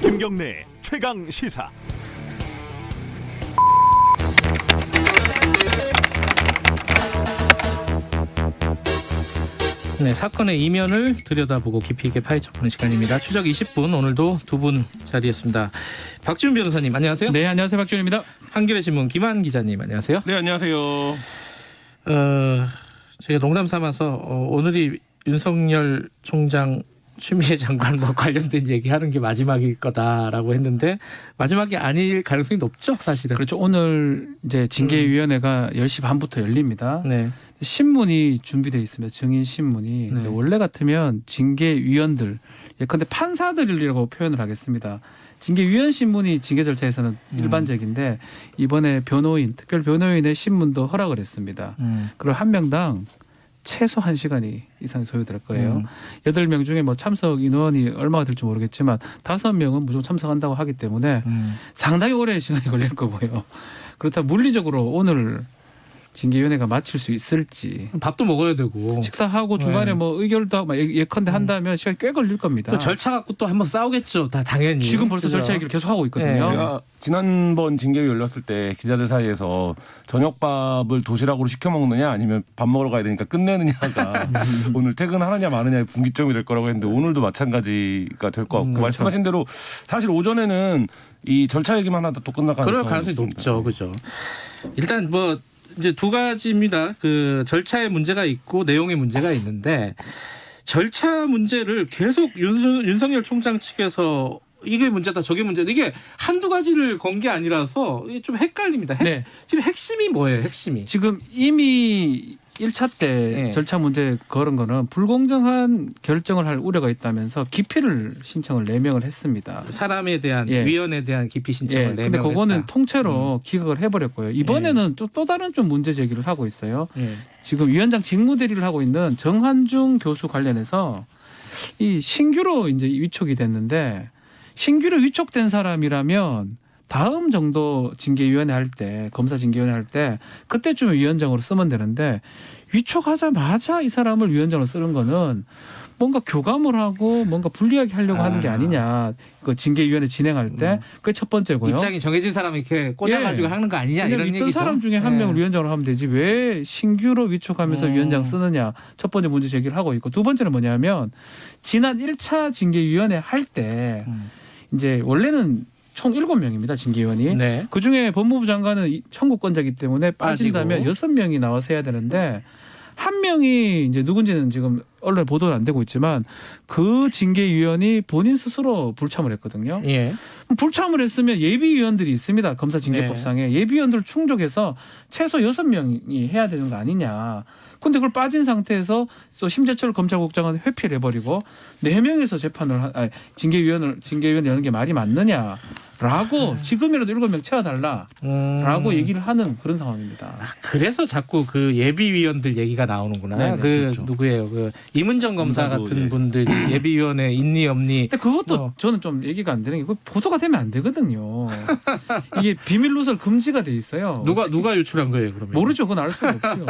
김경래 최강 시사. 네, 사건의 이면을 들여다보고 깊이 있게 파헤쳐보는 시간입니다. 추적 20분, 오늘도 두 분 자리했습니다. 박지훈 변호사님 안녕하세요. 네, 안녕하세요. 박지훈입니다. 한겨레 신문 김한 기자님 안녕하세요. 네, 안녕하세요. 제가 농담 삼아서 오늘이 윤석열 총장 추미애 장관 뭐 관련된 얘기하는 게 마지막일 거다라고 했는데 마지막이 아닐 가능성이 높죠, 사실은. 그렇죠. 오늘 이제 징계위원회가 10시 반부터 열립니다. 네. 신문이 준비되어 있습니다. 증인 신문이. 네. 원래 같으면 징계위원들, 예컨대 판사들이라고 표현을 하겠습니다. 징계위원 신문이 징계 절차에서는 일반적인데 이번에 변호인, 특별 변호인의 신문도 허락을 했습니다. 그리고 한 명당 최소 1시간이 이상 소요될 거예요. 8명 중에 뭐 참석 인원이 얼마가 될지 모르겠지만 5명은 무조건 참석한다고 하기 때문에 상당히 오랜 시간이 걸릴 거고요. 그렇다면 물리적으로 오늘 징계위원회가 마칠 수 있을지. 밥도 먹어야 되고. 식사하고 중간에 뭐 의결도 하고 예컨대 한다면 시간이 꽤 걸릴 겁니다. 또 절차 갖고 또 한번 싸우겠죠. 다 당연히. 지금 벌써 그죠? 절차 얘기를 계속 하고 있거든요. 네. 제가 지난번 징계위 열렸을 때 기자들 사이에서 저녁밥을 도시락으로 시켜 먹느냐 아니면 밥 먹으러 가야 되니까 끝내느냐가 오늘 퇴근하느냐 마느냐의 분기점이 될 거라고 했는데 오늘도 마찬가지가 될 것 같고 그렇죠. 말씀하신 대로 사실 오전에는 이 절차 얘기만 하다 또 끝날 그럴 가능성이 가능성이 높죠. 그죠. 일단 뭐 이제 두 가지입니다. 그 절차에 문제가 있고 내용에 문제가 있는데 절차 문제를 계속 윤석열 총장 측에서 이게 문제다 저게 문제다 이게 한두 가지를 건 게 아니라서 이게 좀 헷갈립니다. 네. 지금 핵심이 뭐예요? 핵심이. 지금 이미 1차 때 네. 절차 문제 걸은 거는 불공정한 결정을 할 우려가 있다면서 기피를 신청을 4명을 했습니다. 사람에 대한 예. 위원에 대한 기피 신청을 근데 내면 그거는 통째로 기각을 해버렸고요. 이번에는 또 다른 좀 문제 제기를 하고 있어요. 지금 위원장 직무 대리를 하고 있는 정한중 교수 관련해서 이 신규로 이제 위촉이 됐는데 신규로 위촉된 사람이라면 다음 정도 징계위원회 할 때, 검사 징계위원회 할 때 그때쯤에 위원장으로 쓰면 되는데 위촉하자마자 이 사람을 위원장으로 쓰는 거는 뭔가 교감을 하고 뭔가 불리하게 하려고 하는 게 아니냐. 그 징계위원회 진행할 때 그게 첫 번째고요. 입장이 정해진 사람이 이렇게 꽂아가지고 하는 거 아니냐 이런 있던 얘기죠. 사람 중에 한 명을 위원장으로 하면 되지 왜 신규로 위촉하면서 위원장 쓰느냐. 첫 번째 문제 제기를 하고 있고 두 번째는 뭐냐면 지난 1차 징계위원회 할 때 이제 원래는 총 7명입니다. 징계위원이. 네. 그중에 법무부 장관은 청구권자이기 때문에 빠진다면 빠지고. 6명이 나와서 해야 되는데 한 명이 이제 누군지는 지금 언론에 보도는 안 되고 있지만 그 징계위원이 본인 스스로 불참을 했거든요. 예. 불참을 했으면 예비위원들이 있습니다. 검사징계법상에 예비위원들을 충족해서 최소 6명이 해야 되는 거 아니냐. 근데 그걸 빠진 상태에서 또 심재철 검찰국장은 회피를 해버리고 4명에서 재판을 징계위원을 여는 게 말이 맞느냐라고 지금이라도 7명 채워달라라고 얘기를 하는 그런 상황입니다. 그래서 자꾸 그 예비위원들 얘기가 나오는구나. 네, 그 그렇죠. 누구예요? 그 이문정 검사 검사도, 같은 예. 분들이 예비위원회 있니 없니. 근데 그것도 저는 좀 얘기가 안 되는 게 보도가 되면 안 되거든요. 이게 비밀 누설 금지가 돼 있어요. 누가 유출한 거예요? 그러면 모르죠. 그건 알 수가 없죠.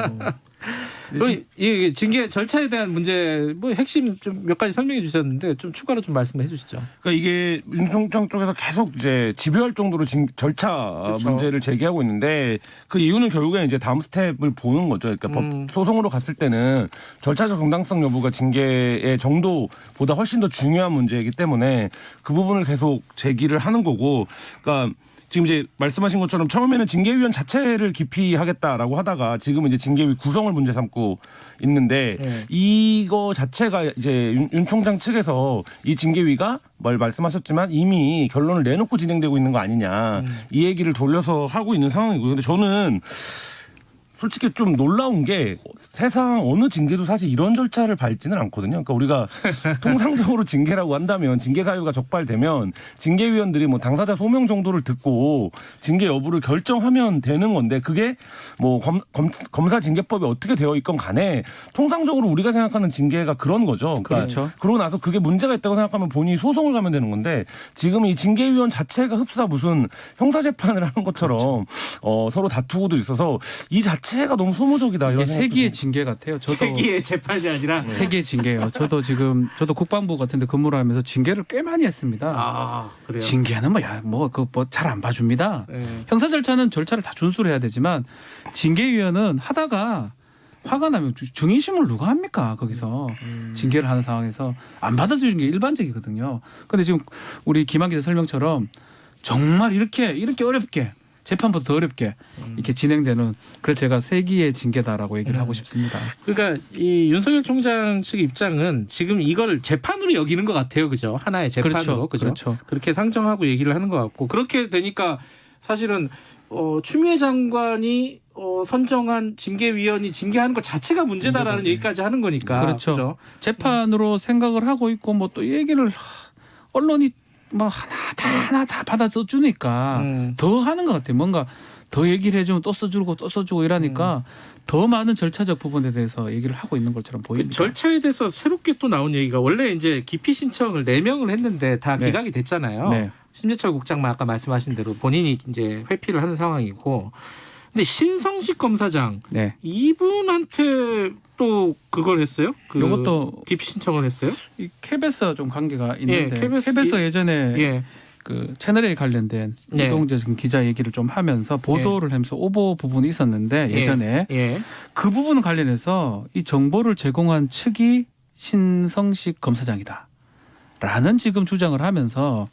이 징계 절차에 대한 문제 뭐 핵심 좀 몇 가지 설명해 주셨는데 좀 추가로 좀 말씀해 주시죠. 그러니까 이게 윤총장 쪽에서 계속 이제 집요할 정도로 절차 그렇죠. 문제를 제기하고 있는데 그 이유는 결국에 이제 다음 스텝을 보는 거죠. 그러니까 법 소송으로 갔을 때는 절차적 정당성 여부가 징계의 정도보다 훨씬 더 중요한 문제이기 때문에 그 부분을 계속 제기를 하는 거고, 그러니까. 지금 이제 말씀하신 것처럼 처음에는 징계위원 자체를 기피하겠다라고 하다가 지금은 이제 징계위 구성을 문제 삼고 있는데 이거 자체가 이제 윤 총장 측에서 이 징계위가 말씀하셨지만 이미 결론을 내놓고 진행되고 있는 거 아니냐 이 얘기를 돌려서 하고 있는 상황이고요. 근데 저는 솔직히 좀 놀라운 게 세상 어느 징계도 사실 이런 절차를 밟지는 않거든요. 그러니까 우리가 통상적으로 징계라고 한다면 징계 사유가 적발되면 징계위원들이 뭐 당사자 소명 정도를 듣고 징계 여부를 결정하면 되는 건데 그게 뭐 검사 징계법이 어떻게 되어 있건 간에 통상적으로 우리가 생각하는 징계가 그런 거죠. 그러니까 그렇죠. 그러고 나서 그게 문제가 있다고 생각하면 본인이 소송을 가면 되는 건데 지금 이 징계위원 자체가 흡사 무슨 형사재판을 하는 것처럼 서로 다투고도 있어서 이 자체 자체가 너무 소모적이다. 이게 이런 세기의 징계 같아요. 저도 세기의 재판이 아니라 세기의 징계예요. 저도 국방부 같은데 근무를 하면서 징계를 꽤 많이 했습니다. 아 그래요. 징계는 잘 안 봐줍니다. 네. 형사 절차는 절차를 다 준수를 해야 되지만 징계위원은 하다가 화가 나면 증인심을 누가 합니까? 거기서 징계를 하는 상황에서 안 받아주는 게 일반적이거든요. 그런데 지금 우리 김한 기자 설명처럼 정말 이렇게 어렵게 재판보다 더 어렵게 이렇게 진행되는 그래서 제가 세기의 징계다라고 얘기를 하고 싶습니다. 그러니까 이 윤석열 총장 측 입장은 지금 이걸 재판으로 여기는 것 같아요, 그죠? 하나의 재판으로, 그죠? 그렇게 상정하고 얘기를 하는 것 같고 그렇게 되니까 사실은 추미애 장관이 선정한 징계위원이 징계하는 것 자체가 문제다라는 얘기까지 하는 거니까. 그렇죠. 그죠? 재판으로 생각을 하고 있고 뭐 또 얘기를 언론이 뭐 하나 다 받아 써주니까 더 하는 것 같아요. 뭔가 더 얘기를 해주면 또 써주고 이러니까 더 많은 절차적 부분에 대해서 얘기를 하고 있는 것처럼 보입니다. 그 절차에 대해서 새롭게 또 나온 얘기가 원래 이제 기피 신청을 4명을 했는데 다 기각이 됐잖아요. 네. 심재철 국장만 아까 말씀하신 대로 본인이 이제 회피를 하는 상황이고, 근데 신성식 검사장 네. 이분한테 또 그걸 했어요? 이것도 기피 신청을 했어요? 이 KBS와 좀 관계가 있는데 KBS 예전에 그 채널A 관련된 이동재 기자 얘기를 좀 하면서 보도를 하면서 오보 부분이 있었는데 예전에 그 부분 관련해서 이 정보를 제공한 측이 신성식 검사장이다라는 지금 주장을 하면서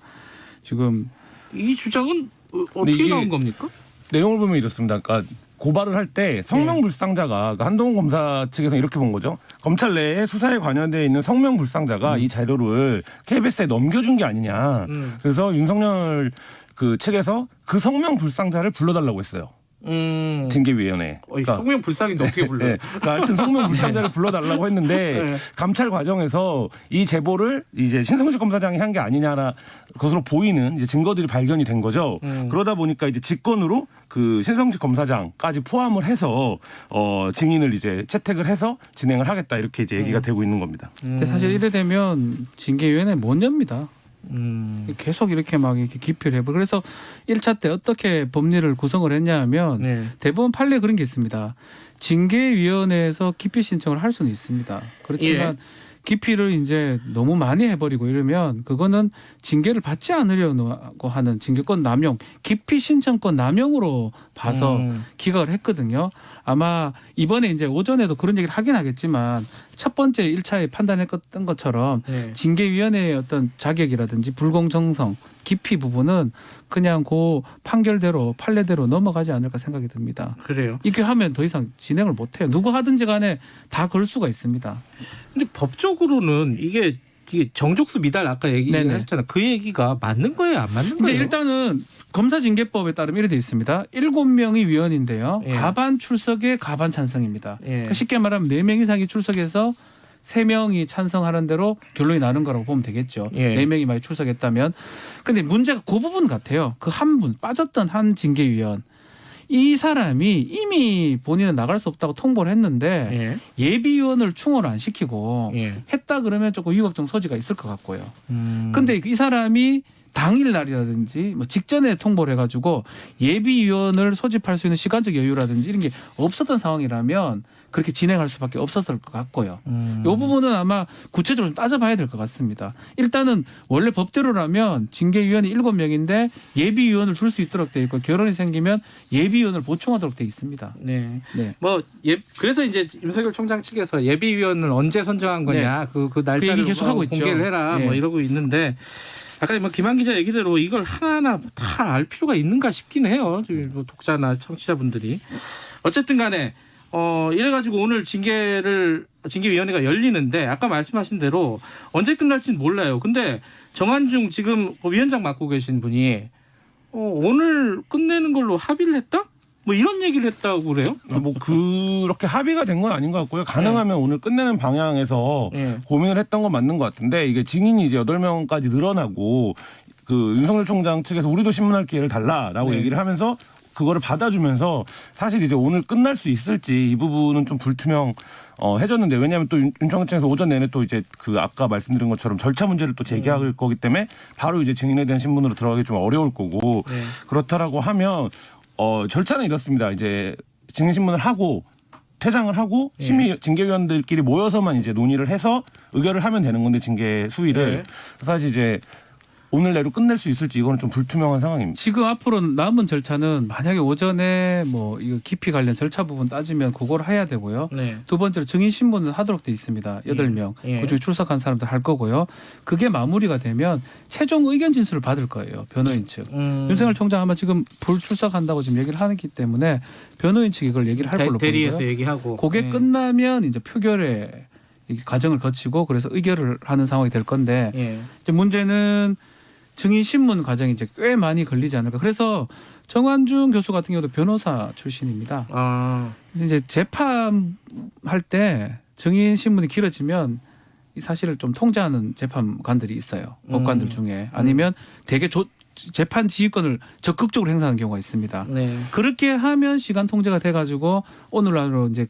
지금 이 주장은 어떻게 나온 겁니까? 내용을 보면 이렇습니다. 그러니까 고발을 할 때 성명불상자가 그러니까 한동훈 검사 측에서 이렇게 본 거죠. 검찰 내에 수사에 관여되어 있는 성명불상자가 이 자료를 KBS에 넘겨준 게 아니냐. 그래서 윤석열 그 측에서 그 성명불상자를 불러달라고 했어요. 징계위원회. 그러니까 성명 불상인데 어떻게 불러요? 네. 그러니까 하여튼 성명 불상자를 불러달라고 했는데 감찰 과정에서 이 제보를 이제 신성식 검사장이 한 게 아니냐라 것으로 보이는 이제 증거들이 발견이 된 거죠. 그러다 보니까 이제 직권으로 그 신성식 검사장까지 포함을 해서 증인을 이제 채택을 해서 진행을 하겠다 이렇게 이제 얘기가 되고 있는 겁니다. 근데 사실 이래 되면 징계위원회 못 엽니다. 계속 이렇게 막 이렇게 기피를 해버. 그래서 1차 때 어떻게 법리를 구성을 했냐 하면 대법원 판례 그런 게 있습니다. 징계위원회에서 기피 신청을 할 수는 있습니다. 그렇지만 기피를 이제 너무 많이 해버리고 이러면 그거는 징계를 받지 않으려고 하는 징계권 남용, 기피 신청권 남용으로 봐서 기각을 했거든요. 아마 이번에 이제 오전에도 그런 얘기를 하긴 하겠지만 첫 번째 1차에 판단했던 것처럼 징계위원회의 어떤 자격이라든지 불공정성, 기피 부분은 그냥 그 판결대로 판례대로 넘어가지 않을까 생각이 듭니다. 그래요. 이렇게 하면 더 이상 진행을 못해요. 누구 하든지 간에 다 걸 수가 있습니다. 근데 법적으로는 이게 정족수 미달 아까 얘기했잖아요. 그 얘기가 맞는 거예요, 안 맞는 거예요? 이제 일단은 검사징계법에 따르면 이렇게 돼 있습니다. 7명이 위원인데요. 가반 출석에 가반 찬성입니다. 그러니까 쉽게 말하면 4명 이상이 출석해서 3명이 찬성하는 대로 결론이 나는 거라고 보면 되겠죠. 4명이 많이 출석했다면. 근데 문제가 그 부분 같아요. 그 한 분, 빠졌던 한 징계위원. 이 사람이 이미 본인은 나갈 수 없다고 통보를 했는데 예비위원을 충원을 안 시키고 했다 그러면 조금 위법적 소지가 있을 것 같고요. 근데 이 사람이 당일날이라든지 뭐 직전에 통보를 해가지고 예비위원을 소집할 수 있는 시간적 여유라든지 이런 게 없었던 상황이라면 그렇게 진행할 수밖에 없었을 것 같고요. 이 부분은 아마 구체적으로 좀 따져봐야 될 것 같습니다. 일단은 원래 법대로라면 징계위원이 7명인데 예비위원을 둘 수 있도록 돼 있고 결혼이 생기면 예비위원을 보충하도록 돼 있습니다. 그래서 이제 윤석열 총장 측에서 예비위원을 언제 선정한 거냐 그 날짜를 그 계속 하고 공개를 있죠. 해라 뭐 이러고 있는데 아까 뭐 김한 기자 얘기대로 이걸 하나하나 다 알 필요가 있는가 싶긴 해요. 독자나 청취자분들이 어쨌든 간에 이래가지고 오늘 징계위원회가 열리는데 아까 말씀하신 대로 언제 끝날지는 몰라요. 근데 정한중 지금 위원장 맡고 계신 분이 오늘 끝내는 걸로 합의를 했다? 뭐 이런 얘기를 했다고 그래요? 뭐 그렇게 합의가 된 건 아닌 것 같고요. 가능하면 오늘 끝내는 방향에서 고민을 했던 건 맞는 것 같은데 이게 증인이 이제 8명까지 늘어나고 그 윤석열 총장 측에서 우리도 신문할 기회를 달라라고 얘기를 하면서 그거를 받아주면서 사실 이제 오늘 끝날 수 있을지 이 부분은 좀 불투명 해졌는데 왜냐하면 또 윤 총장 측에서 오전 내내 또 이제 그 아까 말씀드린 것처럼 절차 문제를 또 제기할 거기 때문에 바로 이제 증인에 대한 신문으로 들어가기 좀 어려울 거고 그렇다라고 하면 절차는 이렇습니다. 이제 증인신문을 하고 퇴장을 하고 심의 징계위원들끼리 모여서만 이제 논의를 해서 의결을 하면 되는 건데 징계 수위를 사실 이제 오늘 내로 끝낼 수 있을지 이거는 좀 불투명한 상황입니다. 지금 앞으로 남은 절차는 만약에 오전에 뭐 이거 기피 관련 절차 부분 따지면 그걸 해야 되고요. 네. 두 번째로 증인 신문을 하도록 돼 있습니다. 8명. 예. 그중에 출석한 사람들 할 거고요. 그게 마무리가 되면 최종 의견 진술을 받을 거예요. 변호인 측. 윤석열 총장 아마 지금 불출석한다고 지금 얘기를 하기 때문에 변호인 측이 이걸 얘기를 할 걸로 대리에서 보이고요. 얘기하고 그게 끝나면 이제 표결에 이 과정을 거치고 그래서 의결을 하는 상황이 될 건데 예. 이제 문제는 증인 신문 과정이 이제 꽤 많이 걸리지 않을까. 그래서 정환중 교수 같은 경우도 변호사 출신입니다. 그래서 이제 재판할 때 증인 신문이 길어지면 이 사실을 좀 통제하는 재판관들이 있어요. 법관들 중에 아니면 되게 재판 지휘권을 적극적으로 행사하는 경우가 있습니다. 네. 그렇게 하면 시간 통제가 돼가지고 오늘날로 이제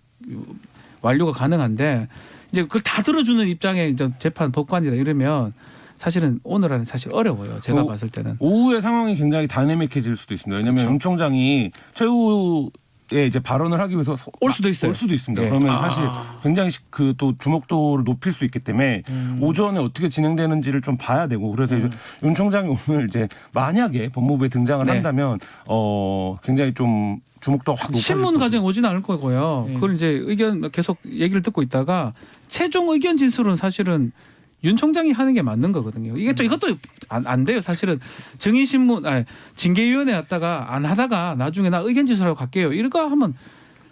완료가 가능한데 이제 그걸 다 들어주는 입장에 이제 재판 법관이다 이러면. 사실은 오늘 안에 사실 어려워요. 제가 봤을 때는. 오후의 상황이 굉장히 다이내믹해질 수도 있습니다. 왜냐하면 그렇죠. 윤 총장이 최후에 이제 발언을 하기 위해서 올 수도 있어요. 올 수도 있습니다. 예. 그러면 사실 굉장히 그 또 주목도를 높일 수 있기 때문에 오전에 어떻게 진행되는지를 좀 봐야 되고 그래서 이제 윤 총장이 오늘 이제 만약에 법무부에 등장을 네. 한다면 굉장히 좀 주목도가 확 높아질 신문 거죠. 과정 오지는 않을 거고요. 그걸 이제 의견 계속 얘기를 듣고 있다가 최종 의견 진술은 사실은 윤 총장이 하는 게 맞는 거거든요. 이것도 안 돼요. 사실은 징계위원회 왔다가 안 하다가 나중에 나 의견 진술하고 갈게요. 이거 하면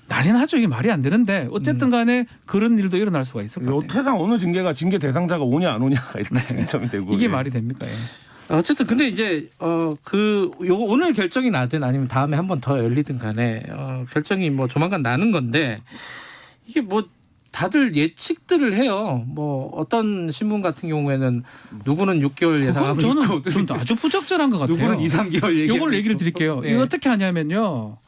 난리 나죠. 이게 말이 안 되는데 어쨌든 간에 그런 일도 일어날 수가 있을 것 같아요. 태상 어느 징계가 징계 대상자가 오냐 안 오냐가 이렇게 쟁점이 되고 이게 예. 말이 됩니까? 예. 어쨌든 근데 이제 요거 오늘 결정이 나든 아니면 다음에 한 번 더 열리든 간에 결정이 뭐 조만간 나는 건데 이게 뭐 다들 예측들을 해요. 뭐 어떤 신문 같은 경우에는 누구는 6개월 예상하고 저는 있고 좀 아주 부적절한 것 같아요. 누구는 2, 3개월 얘기. 이걸 얘기를 드릴게요. 네. 이거 어떻게 하냐면요.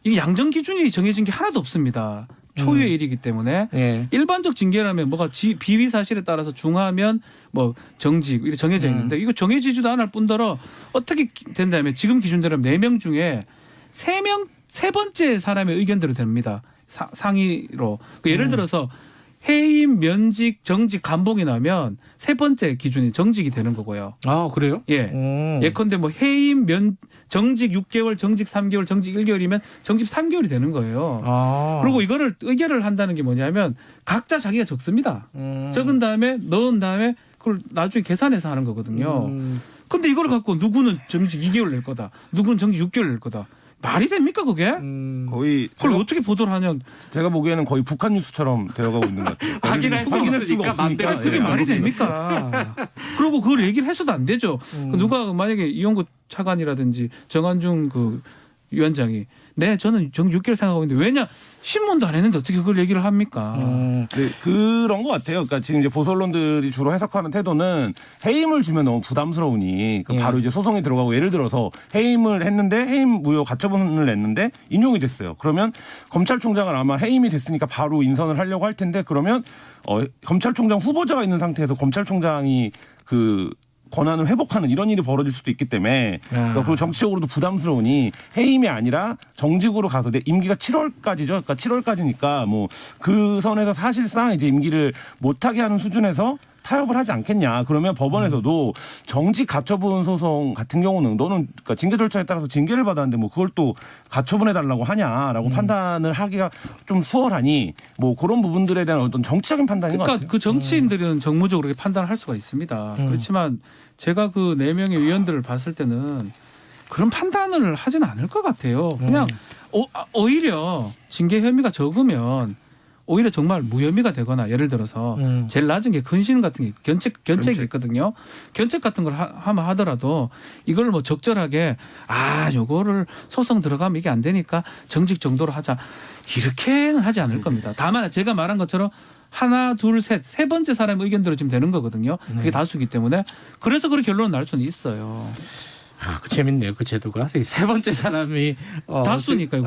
이게 양정 기준이 정해진 게 하나도 없습니다. 초유의 일이기 때문에 네. 일반적 징계라면 뭐가 비위 사실에 따라서 중하면 뭐 정직 이렇게 정해져 있는데 이거 정해지지도 않을 뿐더러 어떻게 된다면 지금 기준대로 4명 중에 3명 세 번째 사람의 의견대로 됩니다. 상위로 예를 들어서 해임, 면직, 정직, 감봉이 나면 세 번째 기준이 정직이 되는 거고요. 아 그래요? 예. 예컨대 뭐 해임, 정직 6개월, 정직 3개월, 정직 1개월이면 정직 3개월이 되는 거예요. 그리고 이거를 의결을 한다는 게 뭐냐면 각자 자기가 적습니다. 적은 다음에 넣은 다음에 그걸 나중에 계산해서 하는 거거든요. 근데 이걸 갖고 누구는 정직 2개월 낼 거다. 누구는 정직 6개월 낼 거다. 말이 됩니까 그게? 거의 그걸 어떻게 보도를 하냐? 제가 보기에는 거의 북한 뉴스처럼 되어가고 있는 것 같아요. 확인할 수가 없으니까 맘대로 그게 예. 말이 됩니까? 그리고 그걸 얘기를 해서도 안 되죠. 누가 만약에 이용구 차관이라든지 정한중 그 위원장이 네 저는 정 6개월 생각하고 있는데 왜냐 신문도 안 했는데 어떻게 그걸 얘기를 합니까? 네, 그런 것 같아요. 그러니까 지금 이제 보수 언론들이 주로 해석하는 태도는 해임을 주면 너무 부담스러우니 바로 이제 소송이 들어가고 예를 들어서 해임을 했는데 해임 무효 가처분을 냈는데 인용이 됐어요. 그러면 검찰총장은 아마 해임이 됐으니까 바로 인선을 하려고 할 텐데 그러면 검찰총장 후보자가 있는 상태에서 검찰총장이 그 권한을 회복하는 이런 일이 벌어질 수도 있기 때문에 그러니까 그리고 정치적으로도 부담스러우니 해임이 아니라 정직으로 가서 내 임기가 7월까지죠. 그러니까 7월까지니까 뭐 그 선에서 사실상 이제 임기를 못하게 하는 수준에서 타협을 하지 않겠냐. 그러면 법원에서도 정직 가처분 소송 같은 경우는 너는 그러니까 징계 절차에 따라서 징계를 받았는데 뭐 그걸 또 가처분해 달라고 하냐라고 판단을 하기가 좀 수월하니 뭐 그런 부분들에 대한 어떤 정치적인 판단인 것 그러니까 같아요. 그 정치인들은 정무적으로 이렇게 판단을 할 수가 있습니다. 그렇지만 제가 그 4명의 위원들을 봤을 때는 그런 판단을 하진 않을 것 같아요. 그냥 오히려 징계 혐의가 적으면 오히려 정말 무혐의가 되거나 예를 들어서 제일 낮은 게 근신 같은 게 견책이 있거든요. 견책 같은 걸 하면 하더라도 이걸 뭐 적절하게 요거를 소송 들어가면 이게 안 되니까 정직 정도로 하자 이렇게는 하지 않을 겁니다. 다만 제가 말한 것처럼 하나, 둘, 셋, 세 번째 사람의 의견대로 지금 되는 거거든요. 그게 다수기 때문에 그래서 그런 결론은 날 수는 있어요. 재밌네요. 그 제도가 세 번째 사람이 다수니까요.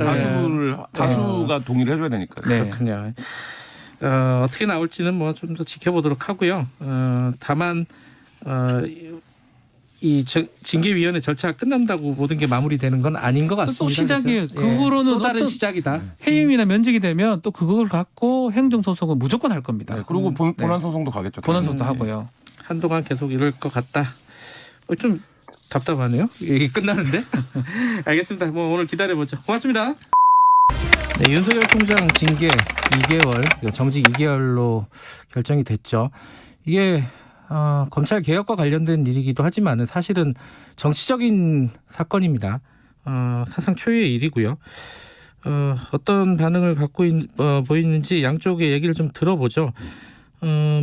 다수가 동의를 해줘야 되니까. 네. 그렇군요. 어떻게 나올지는 뭐 좀 더 지켜보도록 하고요. 다만 이 징계위원회 절차가 끝난다고 모든 게 마무리되는 건 아닌 것 같습니다. 또 시작이에요. 그렇죠? 그거로는 또 다른 어떤 시작이다. 해임이나 면직이 되면 또 그걸 갖고 행정소송은 무조건 할 겁니다. 네, 그리고 본안 소송도 가겠죠. 본안소송도 하고요. 한동안 계속 이럴 것 같다. 좀 답답하네요. 이게 끝나는데. 알겠습니다. 뭐 오늘 기다려보죠. 고맙습니다. 네, 윤석열 총장 징계 2개월, 정직 2개월로 결정이 됐죠. 이게 검찰 개혁과 관련된 일이기도 하지만은 사실은 정치적인 사건입니다. 사상 초유의 일이고요. 어떤 반응을 갖고 보이는지 양쪽의 얘기를 좀 들어보죠.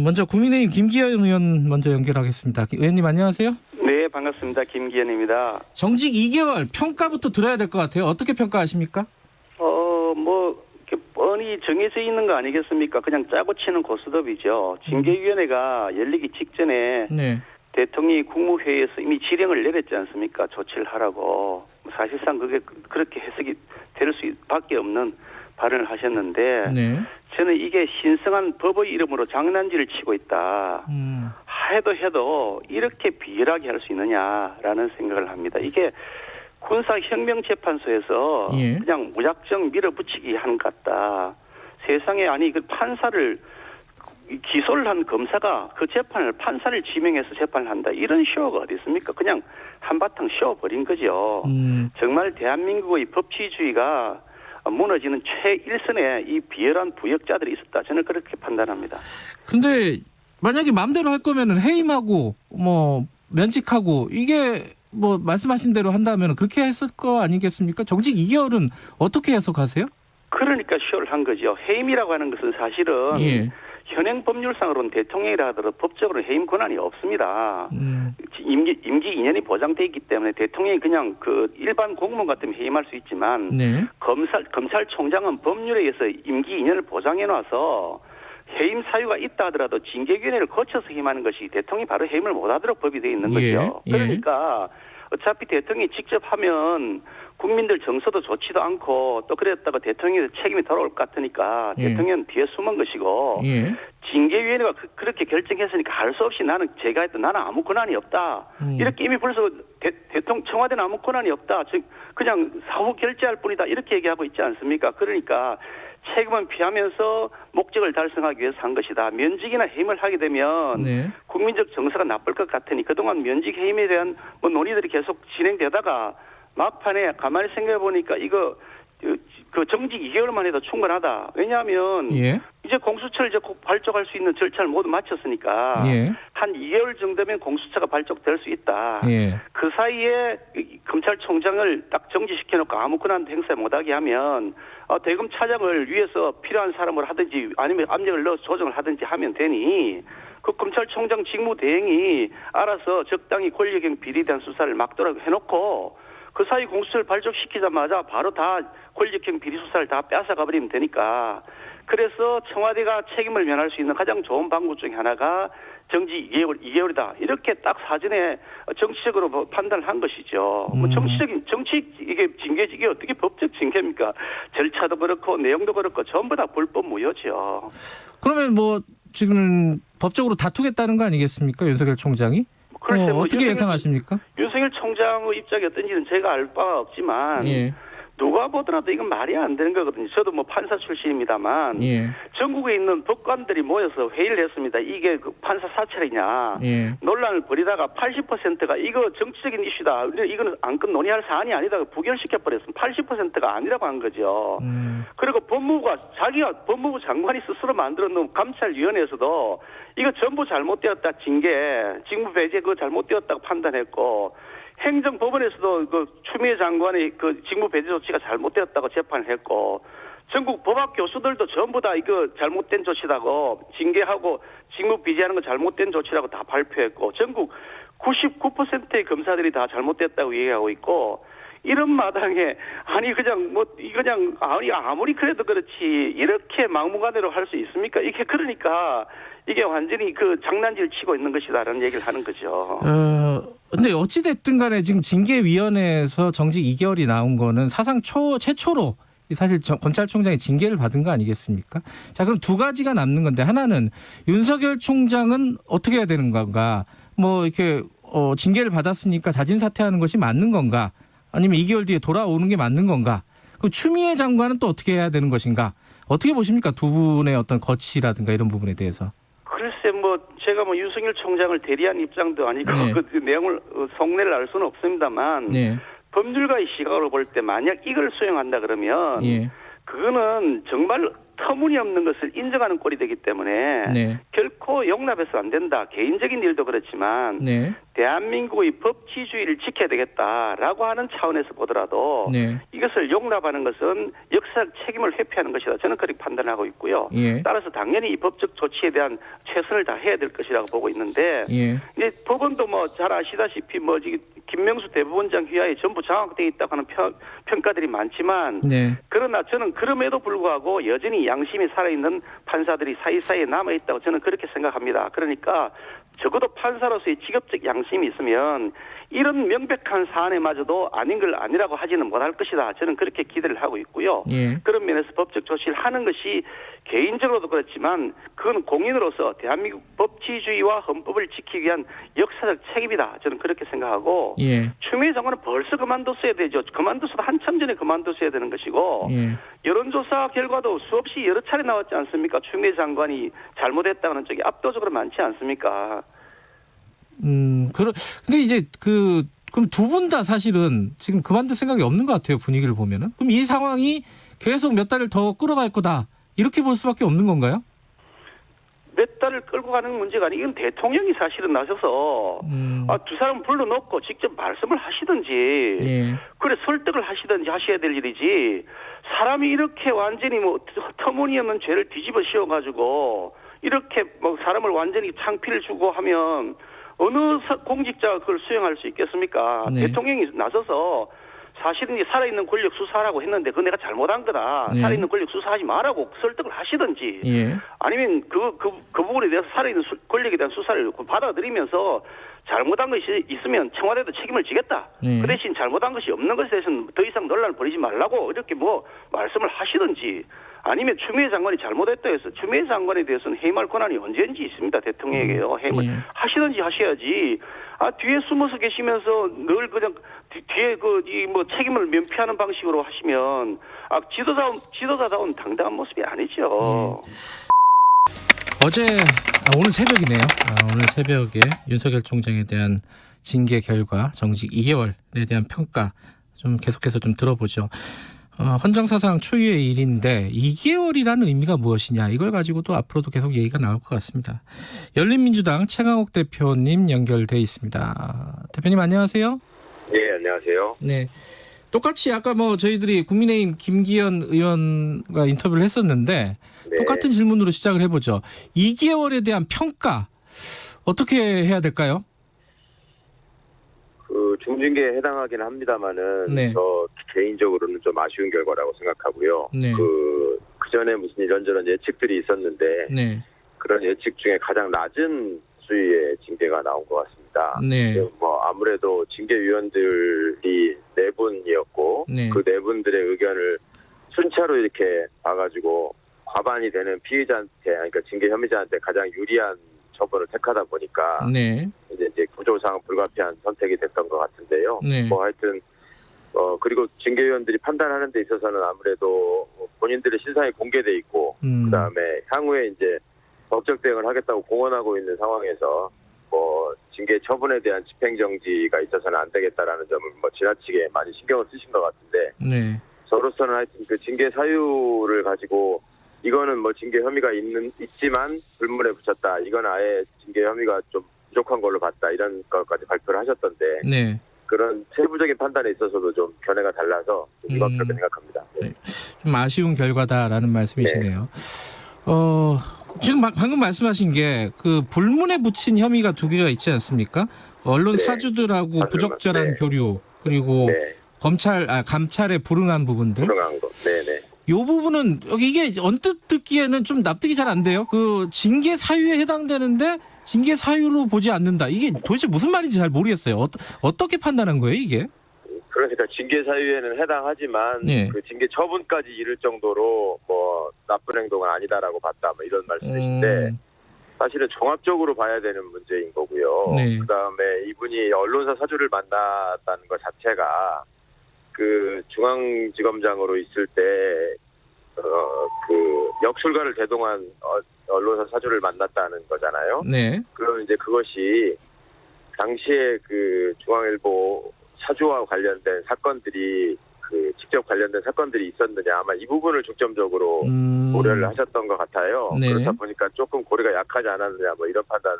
먼저 국민의힘 김기현 의원 먼저 연결하겠습니다. 의원님 안녕하세요. 네, 반갑습니다. 김기현입니다. 정직 2개월 평가부터 들어야 될 것 같아요. 어떻게 평가하십니까? 이렇게 뻔히 정해져 있는 거 아니겠습니까? 그냥 짜고 치는 고스톱이죠. 징계위원회가 열리기 직전에 네. 대통령이 국무회의에서 이미 지령을 내렸지 않습니까? 조치를 하라고. 사실상 그게 그렇게 해석이 될 수밖에 없는 발언을 하셨는데 네. 저는 이게 신성한 법의 이름으로 장난질을 치고 있다. 해도 이렇게 비열하게 할 수 있느냐라는 생각을 합니다. 이게 군사혁명재판소에서 예. 그냥 무작정 밀어붙이기 하는 것 같다. 세상에 아니 그 판사를 기소를 한 검사가 그 재판을 판사를 지명해서 재판을 한다. 이런 쇼가 어디 있습니까? 그냥 한바탕 쇼버린 거죠. 정말 대한민국의 법치주의가 무너지는 최일선에 이 비열한 부역자들이 있었다. 저는 그렇게 판단합니다. 근데 만약에 마음대로 할 거면은 해임하고 뭐 면직하고 이게 뭐 말씀하신 대로 한다면 그렇게 했을 거 아니겠습니까? 정직 2개월은 어떻게 해석하세요? 그러니까 쇼를 한 거죠. 해임이라고 하는 것은 사실은 예. 현행 법률상으로는 대통령이라 하더라도 법적으로 해임 권한이 없습니다. 임기 2년이 보장돼 있기 때문에 대통령이 그냥 그 일반 공무원 같으면 해임할 수 있지만 네. 검찰총장은 법률에 의해서 임기 2년을 보장해 놔서 해임 사유가 있다 하더라도 징계위원회를 거쳐서 해임하는 것이 대통령이 바로 해임을 못하도록 법이 되어 있는 거죠. 예. 그러니까 어차피 대통령이 직접 하면 국민들 정서도 좋지도 않고 또 그랬다가 대통령에 책임이 돌아올 것 같으니까 예. 대통령은 뒤에 숨은 것이고 예. 징계위원회가 그렇게 결정했으니까 할 수 없이 제가 했던 나는 아무 권한이 없다. 이렇게 이미 벌써 대통령 청와대는 아무 권한이 없다. 즉 그냥 사후 결재할 뿐이다. 이렇게 얘기하고 있지 않습니까? 그러니까 책임은 피하면서 목적을 달성하기 위해서 한 것이다. 면직이나 해임을 하게 되면 네. 국민적 정서가 나쁠 것 같으니 그동안 면직 해임에 대한 뭐 논의들이 계속 진행되다가 막판에 가만히 생각해 보니까 이거 그 정직 2개월만 해도 충분하다. 왜냐하면 예. 이제 공수처를 이제 곧 발족할 수 있는 절차를 모두 마쳤으니까 예. 한 2개월 정도면 공수처가 발족될 수 있다. 예. 그 사이에 검찰총장을 딱 정지시켜놓고 아무 권한 행사 못하게 하면 대검 차장을 위해서 필요한 사람을 하든지 아니면 압력을 넣어서 조정을 하든지 하면 되니 그 검찰총장 직무대행이 알아서 적당히 권력형 비리에 대한 수사를 막도록 해놓고 그 사이 공수처를 발족시키자마자 바로 다 권력형 비리 수사를 다 뺏어가 버리면 되니까 그래서 청와대가 책임을 면할 수 있는 가장 좋은 방법 중에 하나가 정직 2개월이다. 이렇게 딱 사전에 정치적으로 판단을 한 것이죠. 뭐 이게 징계 어떻게 법적 징계입니까? 절차도 그렇고 내용도 그렇고 전부 다 불법 무효죠. 그러면 뭐 지금 법적으로 다투겠다는 거 아니겠습니까? 윤석열 총장이? 어떻게 예상하십니까? 윤석열 총장의 입장이 어떤지는 제가 알 바가 없지만 예. 누가 보더라도 이건 말이 안 되는 거거든요. 저도 뭐 판사 출신입니다만 예. 전국에 있는 법관들이 모여서 회의를 했습니다. 이게 그 판사 사찰이냐. 예. 논란을 벌이다가 80%가 이거 정치적인 이슈다. 이거는 안건 논의할 사안이 아니다. 부결시켜버렸습니다. 80%가 아니라고 한 거죠. 그리고 법무부 장관이 스스로 만들어 놓은 감찰위원회에서도 이거 전부 잘못되었다. 직무 배제 그거 잘못되었다고 판단했고 행정법원에서도 그 추미애 장관의 그 직무 배제 조치가 잘못되었다고 재판을 했고 전국 법학 교수들도 전부 다 이거 잘못된 조치라고 징계하고 직무 비제하는 거 잘못된 조치라고 다 발표했고 전국 99%의 검사들이 다 잘못됐다고 얘기하고 있고 이런 마당에 아무리 그래도 그렇지 이렇게 막무가내로 할 수 있습니까? 이게 그러니까 이게 완전히 그 장난질 치고 있는 것이다라는 얘기를 하는 거죠. 근데 어찌됐든 간에 지금 징계위원회에서 정직 2개월이 나온 거는 사상 최초로 사실 검찰총장이 징계를 받은 거 아니겠습니까? 자, 그럼 두 가지가 남는 건데 하나는 윤석열 총장은 어떻게 해야 되는 건가? 뭐 이렇게 징계를 받았으니까 자진 사퇴하는 것이 맞는 건가? 아니면 2개월 뒤에 돌아오는 게 맞는 건가? 그 추미애 장관은 또 어떻게 해야 되는 것인가? 어떻게 보십니까? 두 분의 어떤 거치라든가 이런 부분에 대해서. 글쎄 제가 윤석열 총장을 대리한 입장도 아니고 네. 그 내용을 속내를 알 수는 없습니다만 네. 법률가의 시각으로 볼 때 만약 이걸 수용한다 그러면 예. 그거는 정말 터무니없는 것을 인정하는 꼴이 되기 때문에 네. 결코 용납해서 안 된다. 개인적인 일도 그렇지만 네. 대한민국의 법치주의를 지켜야 되겠다라고 하는 차원에서 보더라도 네. 이것을 용납하는 것은 역사적 책임을 회피하는 것이다. 저는 그렇게 판단하고 있고요. 예. 따라서 당연히 이 법적 조치에 대한 최선을 다해야 될 것이라고 보고 있는데 예. 이제 법원도 잘 아시다시피 김명수 대법원장 휘하에 전부 장악되어 있다고 하는 평가들이 많지만 네. 그러나 저는 그럼에도 불구하고 여전히 양심이 살아있는 판사들이 사이사이에 남아있다고 저는 그렇게 생각합니다. 그러니까 적어도 판사로서의 직업적 양심이 있으면 이런 명백한 사안에마저도 아닌 걸 아니라고 하지는 못할 것이다. 저는 그렇게 기대를 하고 있고요. 예. 그런 면에서 법적 조치를 하는 것이 개인적으로도 그렇지만 그건 공인으로서 대한민국 법치주의와 헌법을 지키기 위한 역사적 책임이다. 저는 그렇게 생각하고 예. 추미애 장관은 벌써 그만뒀어야 되죠. 그만뒀어도 한참 전에 그만뒀어야 되는 것이고 예. 여론조사 결과도 수없이 여러 차례 나왔지 않습니까? 추미애 장관이 잘못했다는 쪽이 압도적으로 많지 않습니까? 근데 이제 그럼 두 분 다 사실은 지금 그만둘 생각이 없는 것 같아요. 분위기를 보면은. 그럼 이 상황이 계속 몇 달을 더 끌어갈 거다. 이렇게 볼 수밖에 없는 건가요? 몇 달을 끌고 가는 문제가 아니고 이건 대통령이 사실은 나서서 두 사람 불러놓고 직접 말씀을 하시든지 예. 그래 설득을 하시든지 하셔야 될 일이지 사람이 이렇게 완전히 터무니없는 죄를 뒤집어 씌워가지고 이렇게 사람을 완전히 창피를 주고 하면 어느 공직자가 그걸 수행할 수 있겠습니까? 네. 대통령이 나서서 사실은 이제 살아있는 권력 수사하라고 했는데 그건 내가 잘못한 거다. 네. 살아있는 권력 수사하지 말라고 설득을 하시든지 예. 아니면 그 부분에 대해서 살아있는 권력에 대한 수사를 받아들이면서 잘못한 것이 있으면 청와대도 책임을 지겠다. 네. 그 대신 잘못한 것이 없는 것에 대해서는 더 이상 논란을 벌이지 말라고 이렇게 말씀을 하시든지 아니면 추미애 장관이 잘못했다 해서 추미애 장관에 대해서는 해임할 권한이 언제든지 있습니다. 대통령에게요. 해임을 예. 하시든지 하셔야지. 뒤에 숨어서 계시면서 늘 그냥 뒤에 책임을 면피하는 방식으로 하시면 지도자다운 당당한 모습이 아니죠. 오늘 새벽이네요. 오늘 새벽에 윤석열 총장에 대한 징계 결과 정직 2개월에 대한 평가 좀 계속해서 좀 들어보죠. 헌정사상 초유의 일인데 2개월이라는 의미가 무엇이냐 이걸 가지고 또 앞으로도 계속 얘기가 나올 것 같습니다. 열린민주당 최강욱 대표님 연결돼 있습니다. 대표님 안녕하세요. 네, 안녕하세요. 네. 똑같이 아까 저희들이 국민의힘 김기현 의원과 인터뷰를 했었는데 네. 똑같은 질문으로 시작을 해보죠. 2개월에 대한 평가 어떻게 해야 될까요? 중징계에 해당하긴 합니다만은 네. 저 개인적으로는 좀 아쉬운 결과라고 생각하고요. 네. 그 전에 무슨 이런저런 예측들이 있었는데 네. 그런 예측 중에 가장 낮은 수위의 징계가 나온 것 같습니다. 네. 아무래도 징계위원들이 4분이었고 네. 그 4분들의 의견을 순차로 이렇게 봐가지고 과반이 되는 피의자한테, 그러니까 징계 혐의자한테 가장 유리한 처벌을 택하다 보니까 네. 이제 구조상 불가피한 선택이 됐던 것 같은데요. 네. 하여튼 그리고 징계위원들이 판단하는 데 있어서는 아무래도 본인들의 신상이 공개돼 있고 그다음에 향후에 이제 법적 대응을 하겠다고 공언하고 있는 상황에서 징계 처분에 대한 집행정지가 있어서는 안 되겠다라는 점을 지나치게 많이 신경을 쓰신 것 같은데 네. 저로서는 하여튼 그 징계 사유를 가지고 이거는 징계 혐의가 있지만 불문에 붙였다. 이건 아예 징계 혐의가 좀 부족한 걸로 봤다. 이런 것까지 발표를 하셨던데 네. 그런 세부적인 판단에 있어서도 좀 견해가 달라서 이건 그렇게 생각합니다. 네. 좀 아쉬운 결과다라는 말씀이시네요. 지금 방금 말씀하신 게 그 불문에 붙인 혐의가 2개가 있지 않습니까? 언론 네. 사주들하고 부적절한 네. 교류 그리고 네. 감찰에 불응한 부분들. 불응한 거. 네네. 이 부분은 이게 언뜻 듣기에는 좀 납득이 잘 안 돼요. 그 징계 사유에 해당되는데 징계 사유로 보지 않는다. 이게 도대체 무슨 말인지 잘 모르겠어요. 어떻게 판단한 거예요, 이게? 그러니까 징계 사유에는 해당하지만 네. 그 징계 처분까지 이를 정도로 나쁜 행동은 아니다라고 봤다. 이런 말씀이신데 사실은 종합적으로 봐야 되는 문제인 거고요. 네. 그다음에 이분이 언론사 사주를 만났다는 것 자체가 그 중앙지검장으로 있을 때 그 역술가를 대동한 언론사 사주를 만났다는 거잖아요. 네. 그럼 이제 그것이 당시에 그 중앙일보 사주와 관련된 사건들이 그 직접 관련된 사건들이 있었느냐 아마 이 부분을 중점적으로 고려를 하셨던 것 같아요. 네. 그렇다 보니까 조금 고려가 약하지 않았느냐 뭐 이런 판단을